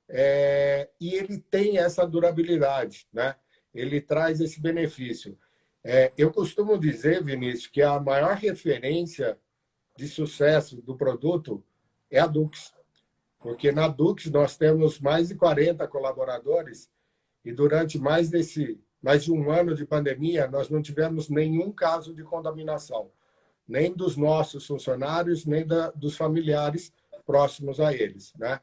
E ele tem essa durabilidade, né? Ele traz esse benefício. Eu costumo dizer, Vinícius, que a maior referência de sucesso do produto é a Dux, porque na Dux nós temos mais de 40 colaboradores e durante mais de um ano de pandemia nós não tivemos nenhum caso de contaminação, nem dos nossos funcionários, nem dos familiares próximos a eles, né?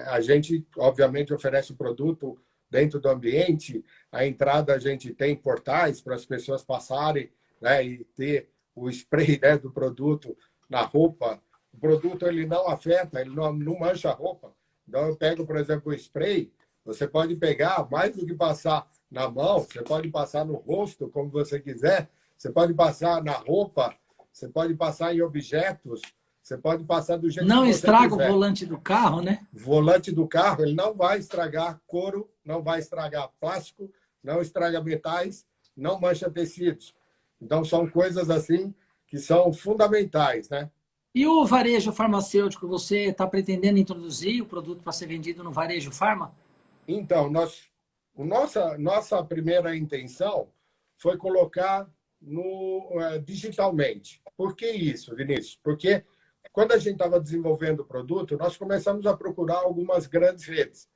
A gente, obviamente, oferece o produto dentro do ambiente. A entrada a gente tem portais para as pessoas passarem, né, e ter o spray, né, do produto na roupa. O produto ele não afeta, ele não mancha a roupa. Então, eu pego, por exemplo, o spray, você pode pegar, mais do que passar na mão, você pode passar no rosto, como você quiser, você pode passar na roupa, você pode passar em objetos, você pode passar do jeito Não que você estraga o quiser. volante do carro, né? O volante do carro, ele não vai estragar couro, não vai estragar plástico, não estraga metais, não mancha tecidos. Então, são coisas assim que são fundamentais, né? E o varejo farmacêutico, você está pretendendo introduzir o produto para ser vendido no varejo farma? Então, nossa primeira intenção foi colocar digitalmente. Por que isso, Vinícius? Porque quando a gente estava desenvolvendo o produto, nós começamos a procurar algumas grandes redes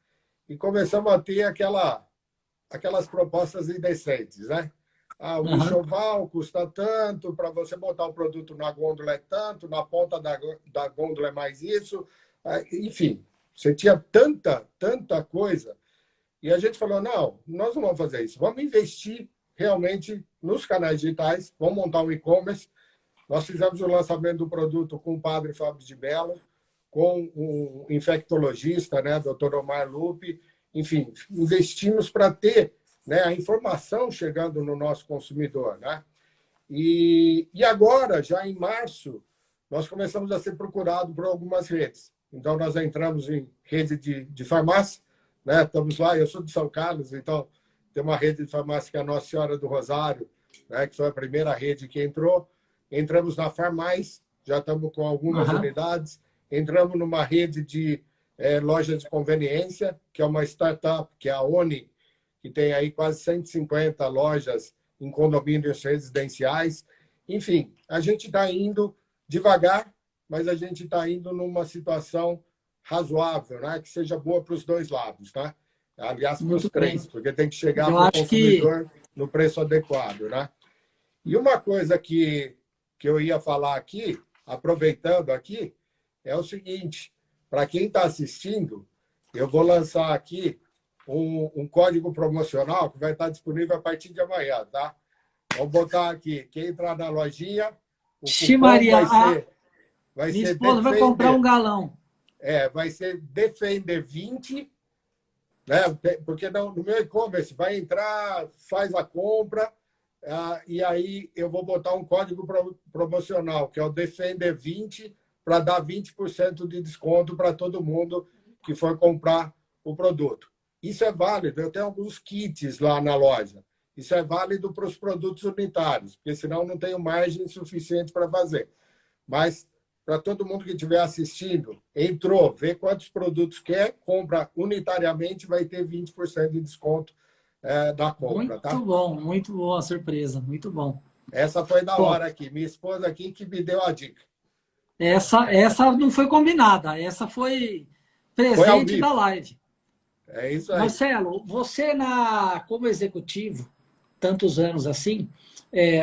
e começamos a ter aquelas propostas indecentes, né? O enxoval custa tanto, para você botar o produto na gôndola é tanto, na ponta da gôndola é mais isso. Enfim, você tinha tanta coisa. E a gente falou, não, nós não vamos fazer isso. Vamos investir realmente nos canais digitais, vamos montar um e-commerce. Nós fizemos o lançamento do produto com o padre Fábio de Mello, com o infectologista, né, Dr. Omar Lupe. Enfim, investimos para ter, né, a informação chegando no nosso consumidor, né? E agora, já em março, nós começamos a ser procurados por algumas redes. Então, nós entramos em rede de farmácia, né? Estamos lá, eu sou de São Carlos, então tem uma rede de farmácia que é a Nossa Senhora do Rosário, né, que foi a primeira rede que entrou. Entramos na Farmais, já estamos com algumas unidades. Entramos numa rede de lojas de conveniência, que é uma startup, que é a ONI, que tem aí quase 150 lojas em condomínios residenciais. Enfim, a gente está indo devagar, mas a gente está indo numa situação razoável, né? Que seja boa para os dois lados, tá? Aliás, para os três, porque tem que chegar para o consumidor no preço adequado, né? E uma coisa que eu ia falar aqui, aproveitando aqui, é o seguinte: para quem está assistindo, eu vou lançar aqui um código promocional que vai estar disponível a partir de amanhã, tá? Vamos botar aqui, quem entrar na lojinha, o cupom vai ser minha esposa vai comprar um galão. Vai ser Defender 20, né? Porque no meu e-commerce vai entrar, faz a compra, e aí eu vou botar um código promocional, que é o Defender 20, para dar 20% de desconto para todo mundo que for comprar o produto. Isso é válido, eu tenho alguns kits lá na loja. Isso é válido para os produtos unitários, porque senão não tenho margem suficiente para fazer. Mas para todo mundo que estiver assistindo, entrou, vê quantos produtos quer, compra unitariamente, vai ter 20% de desconto da compra. Muito bom a surpresa, muito bom. Essa foi da hora aqui. Minha esposa aqui que me deu a dica. Essa não foi combinada, essa foi presente da live. É isso aí. Marcelo, você como executivo, tantos anos assim,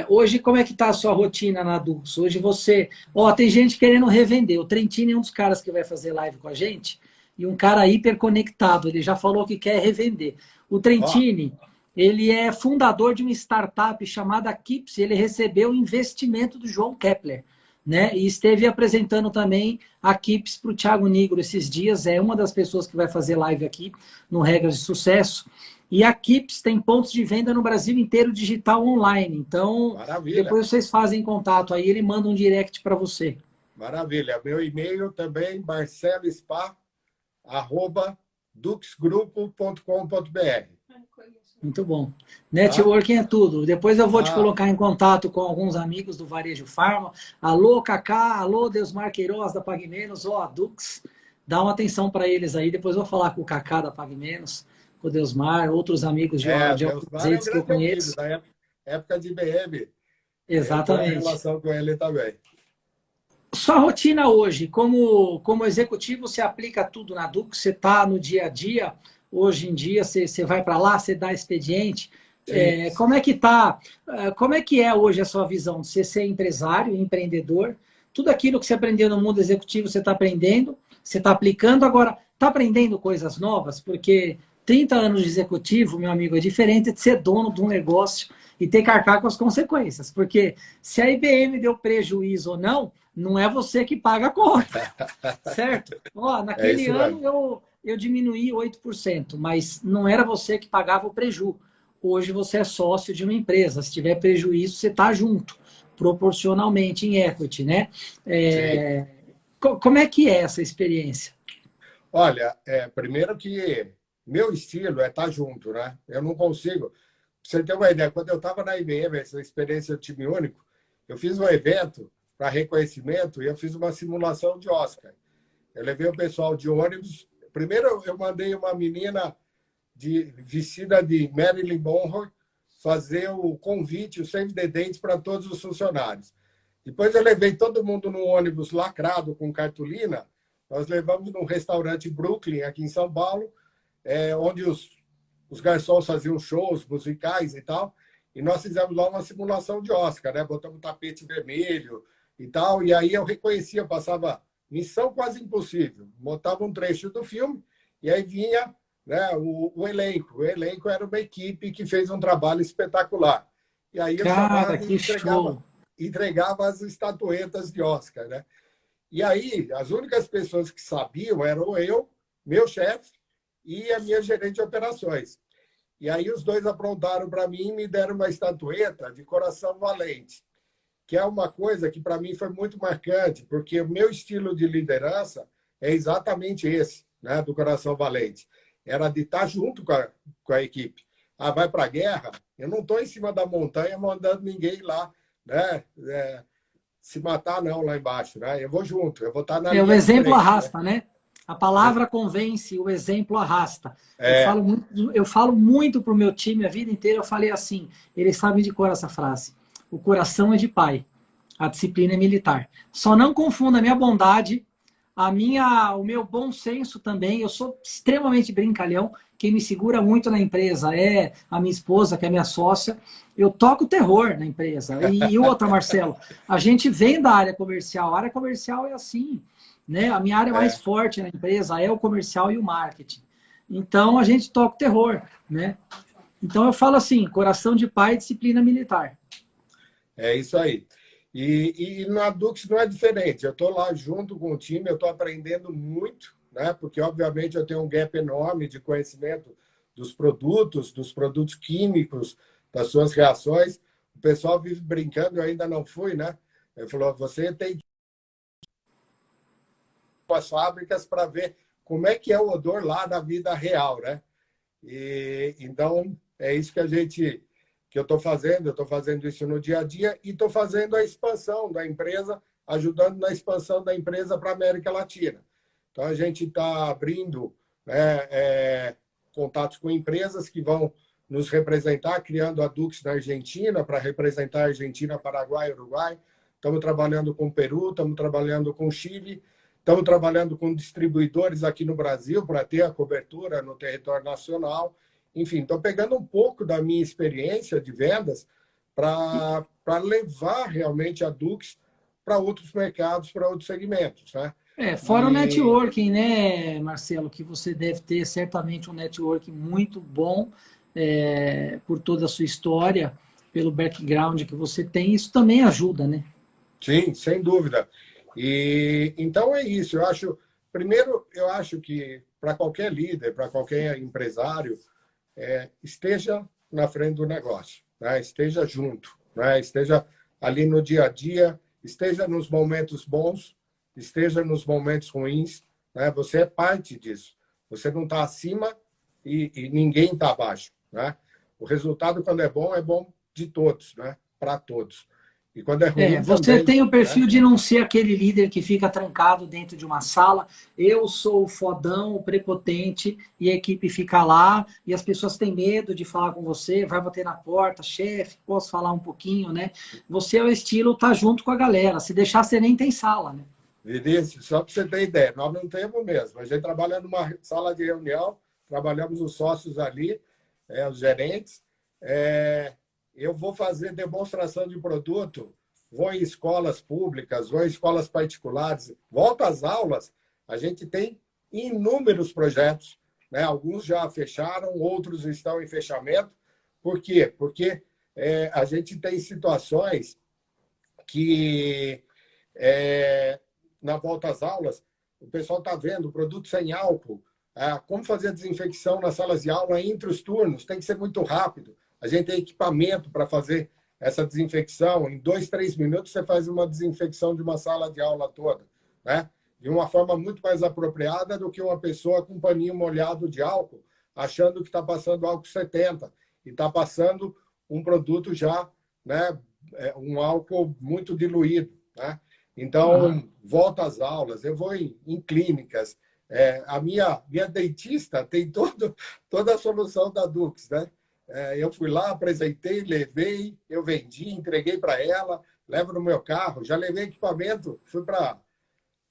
hoje como é que está a sua rotina na Dux? Hoje você... tem gente querendo revender. O Trentini é um dos caras que vai fazer live com a gente e um cara hiperconectado. Ele já falou que quer revender. O Trentini, ele é fundador de uma startup chamada Kips. Ele recebeu o investimento do João Kepler, né? E esteve apresentando também a Kips para o Thiago Nigro esses dias. É uma das pessoas que vai fazer live aqui no Regras de Sucesso. E a Kips tem pontos de venda no Brasil inteiro, digital, online. Então, maravilha. Depois vocês fazem contato aí, ele manda um direct para você. Maravilha. Meu e-mail também, marcelospa@duxgrupo.com.br. Muito bom. Networking é tudo. Depois eu vou te colocar em contato com alguns amigos do Varejo Farma. Alô, Cacá. Alô, Deusmar Queiroz da Pague Menos. Ó, a Dux. Dá uma atenção para eles aí. Depois eu vou falar com o Cacá da Pague Menos, com o Deusmar, outros amigos de outros redes que eu conheço. Da época de IBM. Exatamente. Em relação com ele também. Sua rotina hoje, como executivo, você aplica tudo na Dux? Você está no dia a dia? Hoje em dia, você vai para lá, você dá expediente. Como é que tá? Como é que é hoje a sua visão? Você ser empresário, empreendedor, tudo aquilo que você aprendeu no mundo executivo, você está aprendendo, você está aplicando. Agora, Tá aprendendo coisas novas? Porque 30 anos de executivo, meu amigo, é diferente de ser dono de um negócio e ter que arcar com as consequências. Porque se a IBM deu prejuízo ou não, não é você que paga a conta, certo? Ó, É naquele isso ano mesmo. eu diminuí 8%, mas não era você que pagava o preju. Hoje você é sócio de uma empresa. Se tiver prejuízo, você está junto, proporcionalmente em equity, né? Sim. Como é que é essa experiência? Olha, primeiro que meu estilo é estar junto, né? Eu não consigo. Pra você ter uma ideia, quando eu estava na IBM, essa experiência do time único, eu fiz um evento para reconhecimento e eu fiz uma simulação de Oscar. Eu levei o pessoal de ônibus. Primeiro, eu mandei uma menina vestida de Marilyn Monroe fazer o convite, o Save the Dates para todos os funcionários. Depois eu levei todo mundo num ônibus lacrado com cartolina. Nós levamos num restaurante Brooklyn, aqui em São Paulo, onde os garçons faziam shows musicais e tal. E nós fizemos lá uma simulação de Oscar, né? Botamos tapete vermelho e tal. E aí eu reconhecia, passava Missão Quase Impossível. Botava um trecho do filme e aí vinha, né, o elenco. O elenco era uma equipe que fez um trabalho espetacular. E aí eu Cara, chamava e que show! entregava as estatuetas de Oscar, né? E aí, as únicas pessoas que sabiam eram eu, meu chefe e a minha gerente de operações. E aí os dois aprontaram para mim e me deram uma estatueta de coração valente, que é uma coisa que para mim foi muito marcante, porque o meu estilo de liderança é exatamente esse, né, do coração valente. Era de estar junto com a equipe. Ah, vai para a guerra? Eu não estou em cima da montanha mandando ninguém lá, né, se matar não lá embaixo, né? Eu vou junto, eu vou estar na O linha de exemplo frente, né? arrasta, né? A palavra convence, o exemplo arrasta. É, Eu falo muito para o meu time a vida inteira. Eu falei assim: eles sabem de cor essa frase. O coração é de pai, a disciplina é militar. Só não confunda a minha bondade, o meu bom senso também. Eu sou extremamente brincalhão. Quem me segura muito na empresa é a minha esposa, que é minha sócia. Eu toco terror na empresa. E outra, Marcelo, a gente vem da área comercial. A área comercial é assim, né? A minha área mais é, forte na empresa é o comercial e o marketing. Então a gente toca o terror, né? Então eu falo assim, coração de pai, disciplina militar. é isso aí. E na Dux não é diferente. Eu estou lá junto com o time, eu estou aprendendo muito, né? Porque, obviamente, eu tenho um gap enorme de conhecimento dos produtos químicos, das suas reações. O pessoal vive brincando, eu ainda não fui, né? Ele falou: você tem que ir para as fábricas para ver como é que é o odor lá da vida real, né? E então é isso que eu estou fazendo isso no dia a dia e estou fazendo a expansão da empresa, ajudando na expansão da empresa para a América Latina. Então a gente está abrindo, né, contatos com empresas que vão nos representar, criando a Dux na Argentina para representar a Argentina, Paraguai, Uruguai. Estamos trabalhando com o Peru, estamos trabalhando com o Chile, estamos trabalhando com distribuidores aqui no Brasil para ter a cobertura no território nacional. Enfim, estou pegando um pouco da minha experiência de vendas para levar realmente a Dux para outros mercados, para outros segmentos, né? Fora o E networking, né, Marcelo, que você deve ter certamente um networking muito bom por toda a sua história, pelo background que você tem, isso também ajuda, né? sim, sem dúvida. E então é isso. Primeiro, eu acho que para qualquer líder, para qualquer empresário, esteja na frente do negócio, né? Esteja junto, né? Esteja ali no dia a dia, esteja nos momentos bons, esteja nos momentos ruins, né? Você é parte disso. Você não está acima e ninguém está abaixo, né? O resultado, quando é bom de todos, né? Para todos. E quando é ruim Você também, tem o né? perfil de não ser aquele líder que fica trancado dentro de uma sala. Eu sou o fodão, o prepotente, e a equipe fica lá, e as pessoas têm medo de falar com você, vai bater na porta, chefe, posso falar um pouquinho, né? Você é o estilo, tá junto com a galera. Se deixar, você nem tem sala, né? Vinícius, só para você ter ideia, nós não temos mesmo. A gente trabalha numa sala de reunião, trabalhamos os sócios ali, os gerentes. Eu vou fazer demonstração de produto, vou em escolas públicas, vou em escolas particulares, volto às aulas, a gente tem inúmeros projetos, né? Alguns já fecharam, outros estão em fechamento. Por quê? Porque a gente tem situações que, na volta às aulas, o pessoal está vendo produto sem álcool, como fazer a desinfecção nas salas de aula entre os turnos, tem que ser muito rápido. A gente tem equipamento para fazer essa desinfecção. Em 2, 3 minutos, você faz uma desinfecção de uma sala de aula toda, né? De uma forma muito mais apropriada do que uma pessoa com um paninho molhado de álcool, achando que está passando álcool 70 e está passando um produto já, né, um álcool muito diluído, né? Então, volta às aulas, eu vou em clínicas. A minha dentista tem toda a solução da Dux, né? Eu fui lá, apresentei, levei, eu vendi, entreguei para ela, levo no meu carro, já levei equipamento, fui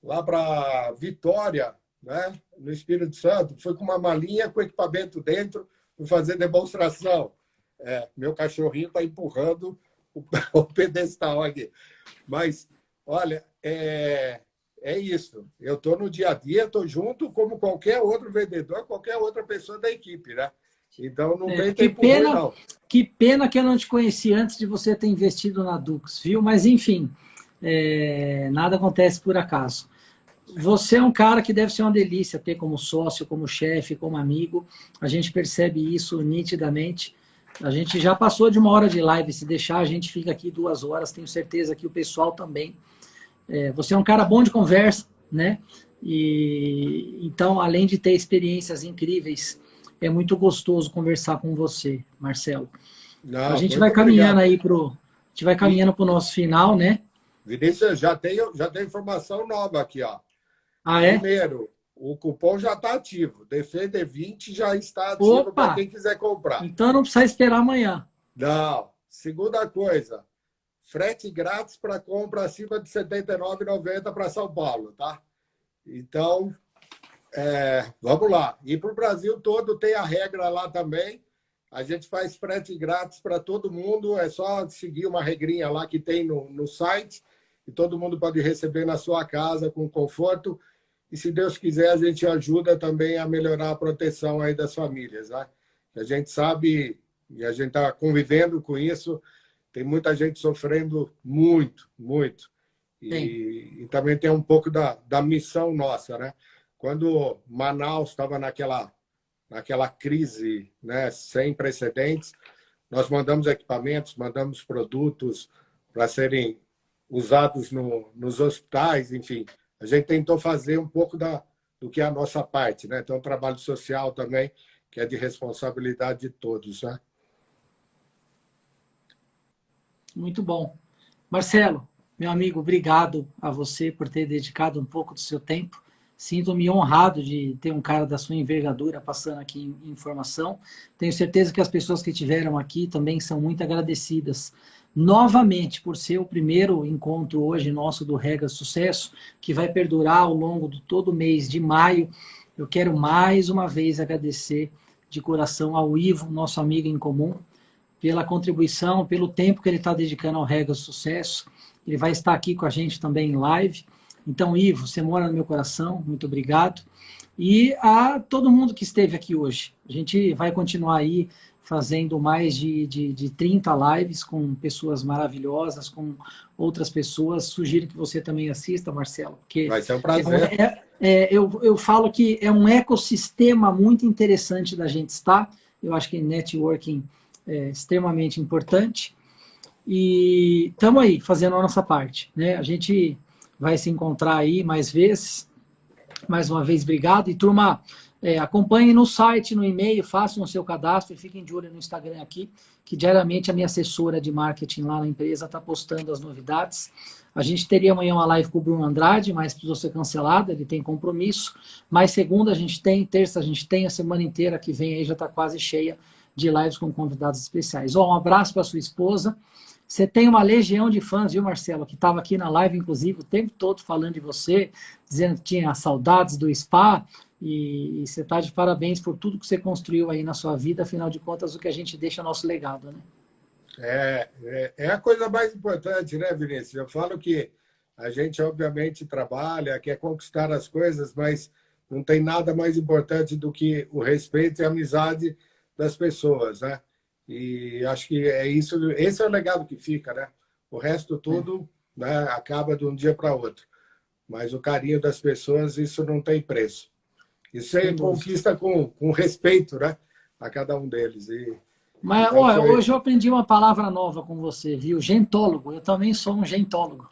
lá para Vitória, né, no Espírito Santo, fui com uma malinha com equipamento dentro, fui fazer demonstração. Meu cachorrinho está empurrando o pedestal aqui. Mas, olha, é isso. Eu estou no dia a dia, estou junto como qualquer outro vendedor, qualquer outra pessoa da equipe, né? Então, não tem tempo ruim, não. Que pena que eu não te conheci antes de você ter investido na Dux, viu? Mas, enfim, nada acontece por acaso. Você é um cara que deve ser uma delícia ter como sócio, como chefe, como amigo. A gente percebe isso nitidamente. A gente já passou de 1 hora de live. Se deixar, a gente fica aqui 2 horas. Tenho certeza que o pessoal também. Você é um cara bom de conversa, né? E então, além de ter experiências incríveis, é muito gostoso conversar com você, Marcelo. Não, a gente vai caminhando aí para o nosso final, né? Vinícius, já tem informação nova aqui, ó. É? Primeiro, o cupom já está ativo. DFD20 já está ativo para quem quiser comprar. Então não precisa esperar amanhã. Não. Segunda coisa, frete grátis para compra acima de R$ 79,90 para São Paulo, tá? Então, vamos lá. E para o Brasil todo tem a regra lá também. A gente faz frete grátis para todo mundo. É só seguir uma regrinha lá que tem no site e todo mundo pode receber na sua casa com conforto. E, se Deus quiser, a gente ajuda também a melhorar a proteção aí das famílias, né? A gente sabe, e a gente está convivendo com isso, tem muita gente sofrendo muito, muito. E também tem um pouco da missão nossa, né? Quando Manaus estava naquela crise, né, sem precedentes, nós mandamos equipamentos, mandamos produtos para serem usados nos hospitais, enfim. A gente tentou fazer um pouco do que é a nossa parte, né? Então, trabalho social também, que é de responsabilidade de todos, né? Muito bom. Marcelo, meu amigo, obrigado a você por ter dedicado um pouco do seu tempo. Sinto-me honrado de ter um cara da sua envergadura passando aqui informação. Tenho certeza que as pessoas que estiveram aqui também são muito agradecidas novamente por ser o primeiro encontro hoje nosso do Regra Sucesso, que vai perdurar ao longo de todo o mês de maio. Eu quero mais uma vez agradecer de coração ao Ivo, nosso amigo em comum, pela contribuição, pelo tempo que ele está dedicando ao Regra Sucesso. Ele vai estar aqui com a gente também em live. Então, Ivo, você mora no meu coração, muito obrigado. E a todo mundo que esteve aqui hoje. A gente vai continuar aí fazendo mais de 30 lives com pessoas maravilhosas, com outras pessoas. Sugiro que você também assista, Marcelo. Porque vai ser um prazer. Eu falo que é um ecossistema muito interessante da gente estar. Eu acho que networking é extremamente importante. E estamos aí, fazendo a nossa parte, né? A gente vai se encontrar aí mais vezes. Mais uma vez, obrigado. E, turma, acompanhem no site, no e-mail, façam o seu cadastro e fiquem de olho no Instagram aqui, que diariamente a minha assessora de marketing lá na empresa está postando as novidades. A gente teria amanhã uma live com o Bruno Andrade, mas precisou ser cancelada, ele tem compromisso. Mas segunda a gente tem, terça a gente tem, a semana inteira que vem aí já está quase cheia de lives com convidados especiais. Um abraço para sua esposa. Você tem uma legião de fãs, viu, Marcelo? Que estava aqui na live, inclusive, o tempo todo falando de você, dizendo que tinha saudades do spa. E você está de parabéns por tudo que você construiu aí na sua vida. Afinal de contas, o que a gente deixa é nosso legado, né? É a coisa mais importante, né, Vinícius? Eu falo que a gente, obviamente, trabalha, quer conquistar as coisas, mas não tem nada mais importante do que o respeito e a amizade das pessoas, né? E acho que é isso, esse é o legado que fica, né? O resto tudo, né, acaba de um dia para outro. Mas o carinho das pessoas, isso não tem preço. Isso você conquista com respeito, né? A cada um deles. Mas, Então olha, foi... hoje eu aprendi uma palavra nova com você, viu? Gentólogo. Eu também sou um gentólogo.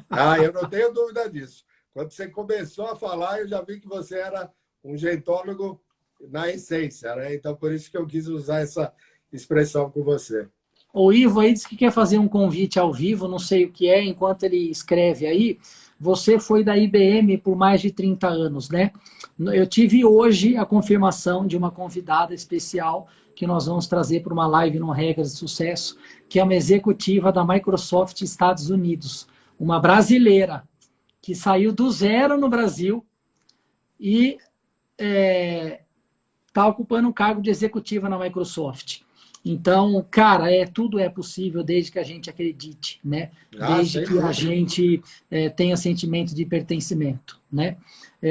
Ah, eu não tenho dúvida disso. Quando você começou a falar, eu já vi que você era um gentólogo na essência, né? Então, por isso que eu quis usar essa expressão com você. O Ivo aí disse que quer fazer um convite ao vivo, não sei o que é, enquanto ele escreve aí. Você foi da IBM por mais de 30 anos, né? Eu tive hoje a confirmação de uma convidada especial que nós vamos trazer para uma live no Regras de Sucesso, que é uma executiva da Microsoft Estados Unidos, uma brasileira que saiu do zero no Brasil e está ocupando um cargo de executiva na Microsoft. Então, cara, tudo é possível desde que a gente acredite, né? Desde que a gente tenha sentimento de pertencimento, né?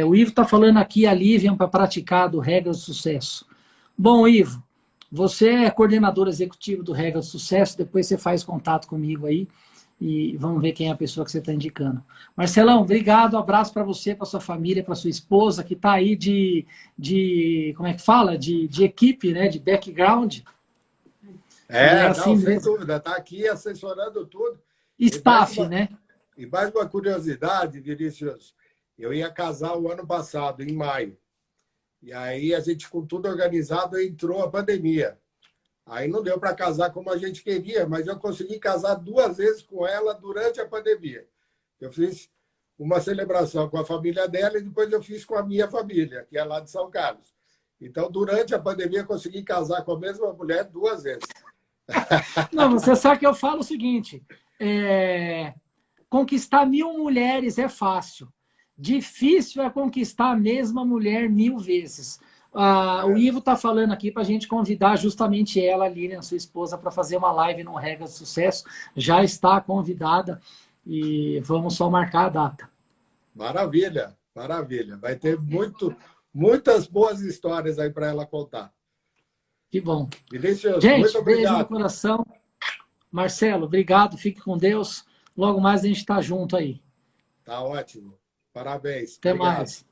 O Ivo está falando aqui a Lívia para praticar do Regras do Sucesso. Bom, Ivo, você é coordenador executivo do Regras do Sucesso, depois você faz contato comigo aí e vamos ver quem é a pessoa que você está indicando. Marcelão, obrigado, abraço para você, para sua família, para sua esposa, que está aí como é que fala? De equipe, né? De background. Não, sem dúvida, está aqui assessorando tudo. Staff, né? E mais uma curiosidade, Vinícius, eu ia casar o ano passado, em maio. E aí a gente, com tudo organizado, entrou a pandemia. Aí não deu para casar como a gente queria, mas eu consegui casar 2 vezes com ela durante a pandemia. Eu fiz uma celebração com a família dela e depois eu fiz com a minha família, que é lá de São Carlos. Então, durante a pandemia, eu consegui casar com a mesma mulher 2 vezes. Não, você sabe que eu falo o seguinte, conquistar 1000 mulheres é fácil. Difícil é conquistar a mesma mulher 1000 vezes. O Ivo está falando aqui para a gente convidar justamente ela, a Lilian, sua esposa, para fazer uma live no Regras de Sucesso. Já está convidada e vamos só marcar a data. Maravilha, maravilha. Vai ter muitas boas histórias aí para ela contar. Que bom. Vinícius, gente, muito obrigado. Beijo no coração. Marcelo, obrigado. Fique com Deus. Logo mais a gente está junto aí. Tá ótimo. Parabéns. Até obrigado. mais.